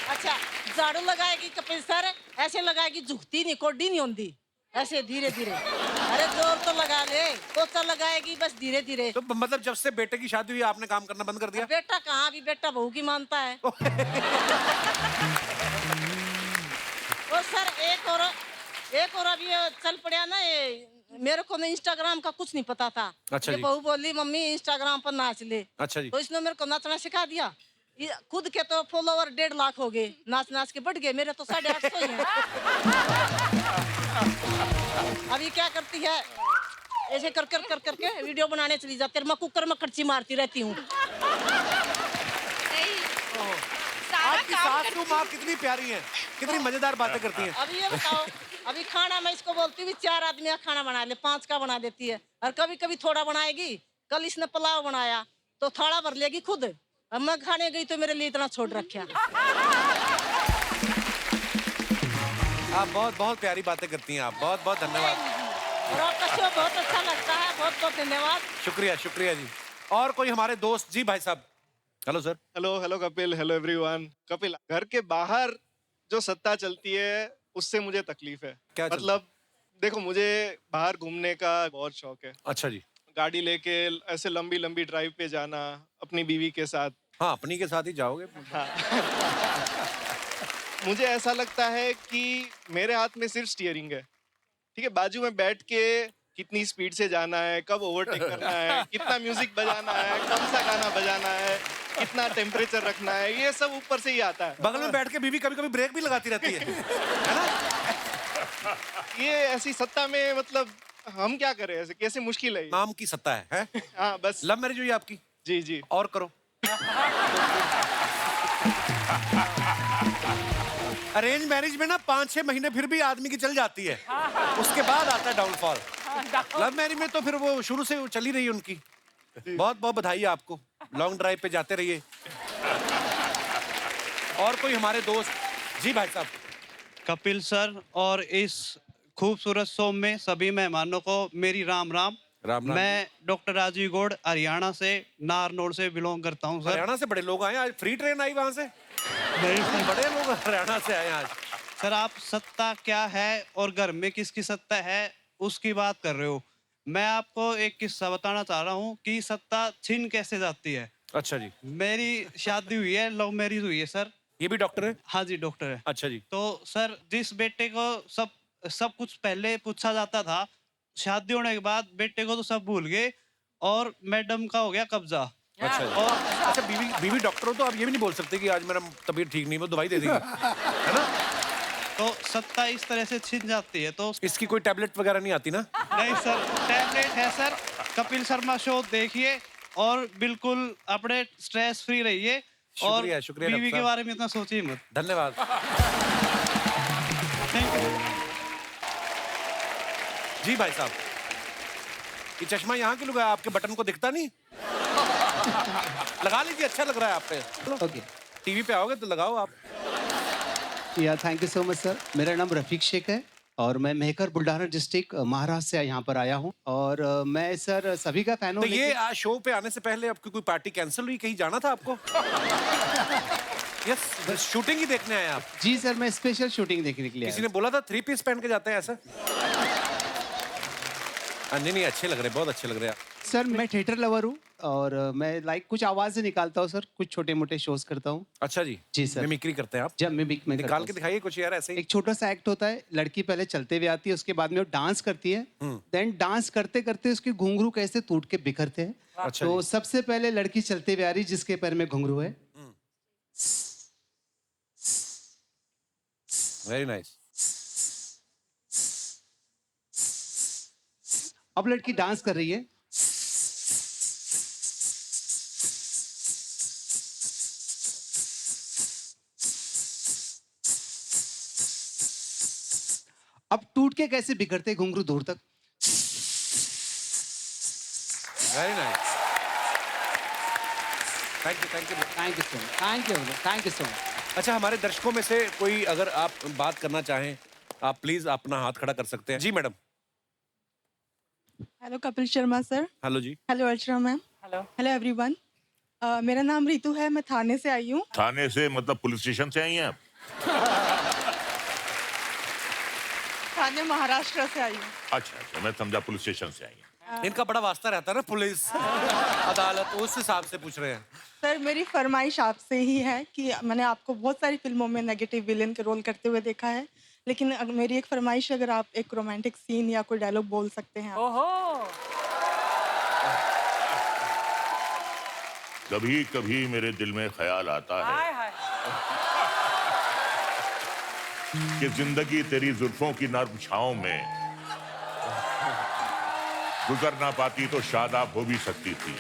अच्छा झाड़ू लगाएगी कपिल सर, ऐसे लगाएगी, झुकती नहीं, कोडी नहीं होती, ऐसे धीरे धीरे। अरे जोर तो लगा ले, पोछा लगाएगी बस धीरे धीरे। तो मतलब जब से बेटे की शादी हुई आपने काम करना बंद कर दिया? बेटा कहाँ, अभी बेटा बहू की मानता है। और सर एक और अभी चल पड़ा ना, ये मेरे को ना इंस्टाग्राम का कुछ नहीं पता था। अच्छा ये जी। बहू बोली मम्मी इंस्टाग्राम पर नाच ले। अच्छा जी। तो इसने मेरे को नाचना सिखा दिया। ये खुद के तो फॉलोवर 1.5 लाख हो गए, नाच नाच के बढ़ गए, मेरे तो 850 ही हैं। अभी क्या करती है, ऐसे कर के वीडियो बनाने चली जाती है, मैं कुकर में कच्ची मारती रहती हूँ। आपकी सासू माँ कितनी प्यारी है, कितनी मजेदार बातें करती हैं। अभी ये बताओ, अभी खाना मैं इसको बोलती हूँ 4 आदमी का खाना बना ले, 5 का बना देती है, और कभी कभी थोड़ा बनाएगी। कल इसने पुलाव बनाया तो थोड़ा भर लेगी खुद, अब मैं खाने गई तो मेरे लिए इतना छोड़ रखा। आप बहुत बहुत प्यारी बातें करती हैं, आप बहुत बहुत धन्यवाद। और आपका शो बहुत अच्छा लगता है, बहुत बहुत धन्यवाद। शुक्रिया शुक्रिया जी। और कोई हमारे दोस्त जी? भाई साहब hello sir. Hello Kapil, hello everyone. Kapil, घर के बाहर जो सत्ता चलती है उससे मुझे तकलीफ है। क्या मतलब देखो, मुझे बाहर घूमने का बहुत शौक है। अच्छा जी। गाड़ी लेके ऐसे लंबी लंबी ड्राइव पे जाना अपनी बीवी के साथ। हाँ अपनी के साथ ही जाओगे। हाँ। मुझे ऐसा लगता है कि मेरे हाथ में सिर्फ स्टीयरिंग है, ठीक है, बाजू में बैठ के कितनी स्पीड से जाना है, कब ओवरटेक करना है, कितना म्यूजिक बजाना है, कौन सा गाना बजाना है, कितना टेम्परेचर रखना है, ये सब ऊपर से ही आता है। बगल में बैठ के बीवी कभी कभी ब्रेक भी लगाती रहती है ना? ये ऐसी सत्ता में मतलब हम क्या करें, ऐसे कैसे मुश्किल है ये? नाम की सत्ता है? हाँ बस। लव मैरिज हुई आपकी? जी जी। और करो। अरेंज मैरिज में ना 5-6 महीने फिर भी आदमी की चल जाती है, उसके बाद आता है डाउनफॉल। लव मैरिज में तो फिर वो शुरू से चली रही है उनकी। बहुत बहुत बधाई है आपको, लॉन्ग ड्राइव पे जाते रहिए। और कोई हमारे दोस्त जी? भाई साहब। कपिल सर और इस खूबसूरत शो में सभी मेहमानों को मेरी राम राम। राम राम। मैं डॉक्टर राजीव गौड़ हरियाणा से नारनौल से बिलोंग करता हूं सर। हरियाणा से बड़े लोग आए आज, फ्री ट्रेन आई वहां से? नहीं, बड़े लोग हरियाणा से आए आज। सर आप सत्ता क्या है और घर में किसकी सत्ता है उसकी बात कर रहे हो। मैं आपको एक किस्सा बताना चाह रहा हूँ कि सत्ता छीन कैसे जाती है। अच्छा जी। मेरी शादी हुई है, लव मैरिज हुई है सर। ये भी डॉक्टर है? हाँ जी डॉक्टर है। अच्छा जी। तो सर जिस बेटे को सब कुछ पहले पूछा जाता था, शादी होने के बाद बेटे को तो सब भूल गए और मैडम का हो गया कब्जा। अच्छा जी। और अच्छा बीवी डॉक्टर हो तो आप ये भी नहीं बोल सकते कि आज मेरा तबीयत ठीक नहीं, वो दवाई दे देंगे, है ना? तो सत्ता इस तरह से छिन जाती है। तो इसकी कोई टैबलेट वगैरह नहीं आती ना? नहीं सर, टैबलेट है सर। कपिल शर्मा शो देखिए और बिल्कुल अपने स्ट्रेस फ्री रहिए और शुक्रिया बीवी डॉक्टर के बारे में इतना सोचिए मत। धन्यवाद। जी भाई साहब, ये चश्मा यहाँ क्यों लगाया? आपके बटन को दिखता नहीं? लगा लीजिए, अच्छा लग रहा है आप पे। ओके, टीवी पे आओगे तो लगाओ आप। या thank you so much sir. मेरा नाम रफीक शेख है और मैं मेहकर बुल्ढाना डिस्ट्रिक्ट महाराष्ट्र से यहाँ पर आया हूँ और मैं सर सभी का फैन हूँ। तो ये आज शो पे आने से पहले आपकी कोई पार्टी कैंसिल हुई, कहीं जाना था आपको? यस, शूटिंग ही देखने आए आप? जी सर, मैं स्पेशल शूटिंग देखने के लिए किसी ने बोला था 3 पीस पहन के जाते हैं ऐसा? नहीं, अच्छे लग रहे, बहुत अच्छे लग रहे हैं सर। मैं थिएटर लवर हूँ और मैं कुछ आवाजें निकालता हूँ सर, कुछ छोटे मोटे शोज करता हूँ। अच्छा जी। जी सर। मिमिक्री करते हैं आप? जब मिमिक में निकाल के दिखाइए कुछ यार ऐसे ही। एक छोटा सा एक्ट होता है, लड़की पहले चलते हुए आती है, उसके बाद में वो डांस करती है, देन डांस करते करते उसके घुंघरू कैसे टूट के बिखरते हैं। अच्छा तो सबसे पहले लड़की चलते हुए आ रही जिसके पैर में घुंघरू है। Very nice. अब लड़की डांस कर रही है। अब टूट के कैसे बिखरते घुंघरू दूर तक। Very nice. Thank you thank you so much, thank you so much. अच्छा, हमारे दर्शकों में से कोई अगर आप बात करना चाहें, आप प्लीज अपना हाथ खड़ा कर सकते हैं। जी madam. Hello Kapil Sharma sir. Hello जी। Hello Archana ma'am. Hello everyone. मेरा नाम रितु है, मैं थाने से आई हूँ। थाने से मतलब पुलिस स्टेशन से आई हैं आप? थाने महाराष्ट्र से आई हूँ। अच्छा, मैं समझा पुलिस स्टेशन से आई हैं। इनका बड़ा वास्ता रहता है ना पुलिस अदालत, उस हिसाब से पूछ रहे हैं। सर मेरी फरमाइश आपसे ही है कि मैंने आपको बहुत सारी फिल्मों में नेगेटिव विलेन के रोल करते हुए देखा है, लेकिन मेरी एक फरमाइश, अगर आप एक रोमांटिक सीन या कोई डायलॉग बोल सकते हैं। ओहो। कभी कभी मेरे दिल में ख्याल आता है कि जिंदगी तेरी जुल्फों की नर्म छांव में गुजर ना पाती तो शादाब हो भी सकती थी।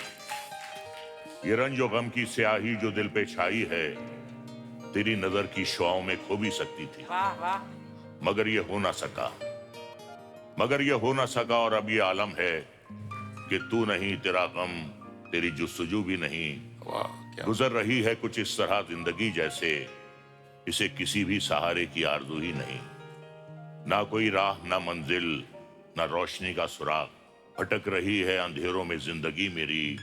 ये रंजो गम की स्याही जो दिल पे छाई है तेरी नजर की शुआओं में खो भी सकती थी। वाह वाह। मगर ये हो ना सका और अब ये आलम है कि तू नहीं, तेरा गम, तेरी जुस्तजू भी नहीं। गुजर रही है कुछ इस तरह जिंदगी जैसे इसे किसी भी सहारे की आरज़ू ही नहीं। ना कोई राह, ना मंजिल, ना रोशनी का सुराग। भटक रही है अंधेरों में जिंदगी मेरी,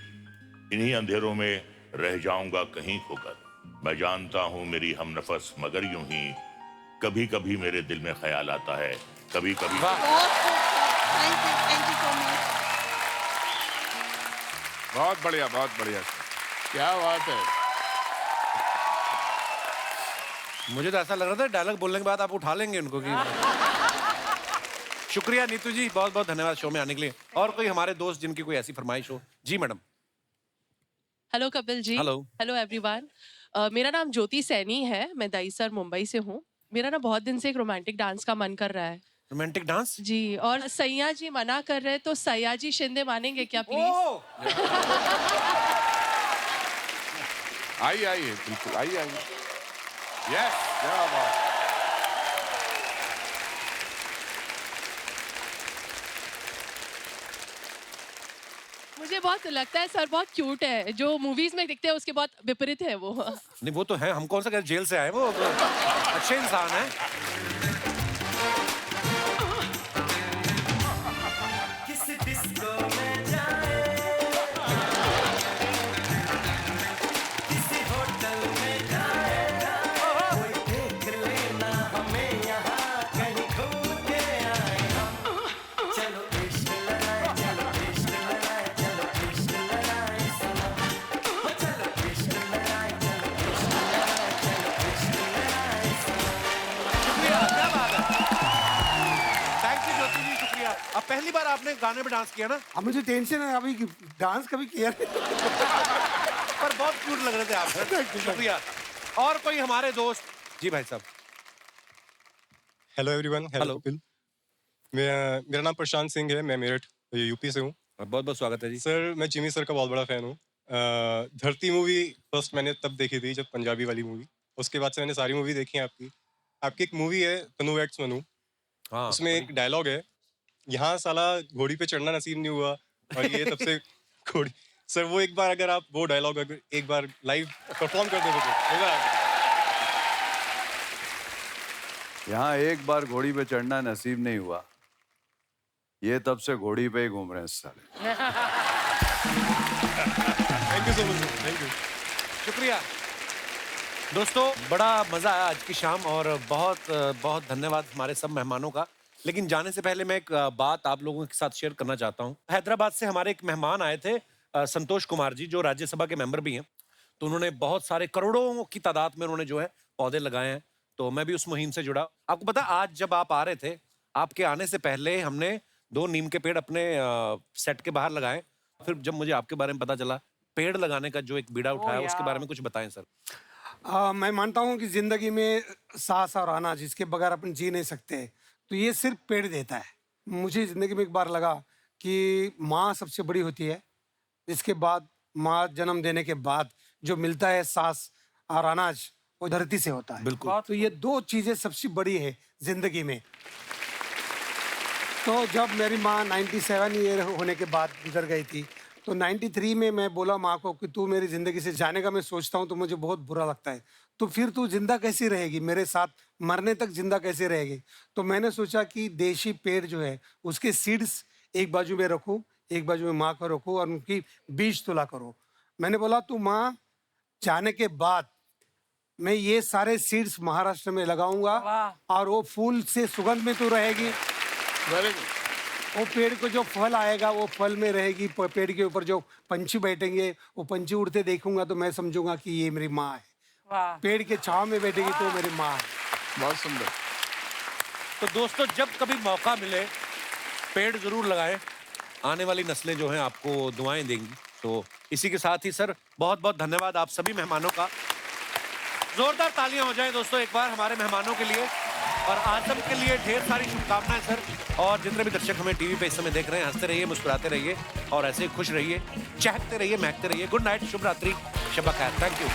इन्हीं अंधेरों में रह जाऊंगा कहीं खोकर। मैं जानता हूँ मेरी हमनफस, मगर यूं ही कभी कभी मेरे दिल में ख्याल आता है, कभी कभी। बहुत बढ़िया, बहुत बढ़िया। क्या बात है। मुझे तो ऐसा लग रहा था डायलॉग बोलने के बाद आप उठा लेंगे उनको कि शुक्रिया नीतू जी, बहुत बहुत धन्यवाद शो में आने के लिए। और कोई हमारे दोस्त जिनकी कोई ऐसी फरमाइश हो? जी madam. Hello Kapil ji. Hello everyone. मेरा नाम ज्योति सैनी है, मैं दहीसर मुंबई से हूँ। मेरा ना बहुत दिन से एक रोमांटिक डांस का मन कर रहा है। Romantic dance? जी, और सैया जी मना कर रहे हैं तो सैया जी शिंदे मानेंगे क्या प्लीज? आइए बिल्कुल, आइए। यस, क्या बात। मुझे बहुत लगता है सर बहुत क्यूट है, जो मूवीज में दिखते हैं उसके बहुत विपरीत है वो। नहीं वो तो है, हम कौन सा जेल से आए, वो अच्छे इंसान है। अब पहली बार आपने गाने में डांस किया ना? अब मुझे टेंशन है, अभी डांस कभी किया नहीं। पर बहुत क्यूट लग रहे थे आप। शुक्रिया। और कोई हमारे दोस्त? जी भाई साहब। Hello everyone. हेलो कपिल। मेरा नाम प्रशांत सिंह है, मैं मेरठ यूपी से हूँ। बहुत बहुत स्वागत है जी। सर मैं जिमी सर का बहुत बड़ा फैन हूँ। धरती मूवी फर्स्ट मैंने तब देखी थी जब पंजाबी वाली मूवी, उसके बाद से मैंने सारी मूवी देखी है आपकी। आपकी एक मूवी है तनु एक्स मनु, उसमें एक डायलॉग है, यहाँ साला घोड़ी पे चढ़ना नसीब नहीं हुआ और ये तब से घोड़ी। सर वो एक बार अगर आप वो डायलॉग अगर एक बार लाइव परफॉर्म कर दो तो यहाँ एक बार घोड़ी पे चढ़ना नसीब नहीं हुआ, ये तब से घोड़ी पे ही घूम रहे हैं साले। Thank you so much, thank you, शुक्रिया। दोस्तों बड़ा मजा आया आज की शाम और बहुत बहुत धन्यवाद हमारे सब मेहमानों का। लेकिन जाने से पहले मैं एक बात आप लोगों के साथ शेयर करना चाहता हूँ। हैदराबाद से हमारे एक मेहमान आए थे, संतोष कुमार जी, जो राज्यसभा के मेंबर भी हैं। तो उन्होंने बहुत सारे करोड़ों की तादाद में उन्होंने जो है पौधे लगाए हैं। तो मैं भी उस मुहिम से जुड़ा। आपको पता, आज जब आप आ रहे थे, आपके आने से पहले हमने 2 नीम के पेड़ अपने सेट के बाहर लगाए। फिर जब मुझे आपके बारे में पता चला, पेड़ लगाने का जो एक बीड़ा उठाया, उसके बारे में कुछ बताएं सर। मैं मानता हूँ कि जिंदगी में सांस और अनाज, जिसके बगैर अपन जी नहीं सकते, तो ये सिर्फ पेड़ देता है। मुझे जिंदगी में एक बार लगा कि माँ सबसे बड़ी होती है, इसके बाद माँ जन्म देने के बाद जो मिलता है सांस और अनाज, वो धरती से होता है। बिल्कुल। तो ये 2 चीजें सबसे बड़ी है जिंदगी में। तो जब मेरी माँ 97 ईयर होने के बाद गुजर गई थी, तो 93 में मैं बोला माँ को कि तू मेरी ज़िंदगी से जाने का मैं सोचता हूँ तो मुझे बहुत बुरा लगता है, तो फिर तू जिंदा कैसे रहेगी मेरे साथ, मरने तक जिंदा कैसे रहेगी। तो मैंने सोचा कि देशी पेड़ जो है उसके सीड्स एक बाजू में रखूँ, एक बाजू में माँ को रखूँ और उनकी बीज तुला करो। मैंने बोला तू माँ जाने के बाद मैं ये सारे सीड्स महाराष्ट्र में लगाऊंगा और वो फूल से सुगंध में तू रहेगी। Very good. वो पेड़ को जो फल आएगा वो फल में रहेगी। पेड़ के ऊपर जो पंछी बैठेंगे वो पंछी उड़ते देखूंगा तो मैं समझूंगा कि ये मेरी माँ है। पेड़ के छांव में बैठेगी तो मेरी माँ है। बहुत सुंदर। तो दोस्तों जब कभी मौका मिले पेड़ जरूर लगाएं, आने वाली नस्लें जो हैं आपको दुआएं देंगी। तो इसी के साथ ही सर बहुत बहुत धन्यवाद आप सभी मेहमानों का। जोरदार तालियां हो जाएं दोस्तों एक बार हमारे मेहमानों के लिए और आजम के लिए ढेर सारी शुभकामनाएं सर। और जितने भी दर्शक हमें टीवी पे इस समय देख रहे हैं, हंसते रहिए, मुस्कुराते रहिए और ऐसे ही खुश रहिए, चहकते रहिए, महकते रहिए। गुड नाइट, शुभ रात्रि, शब खैर, थैंक यू।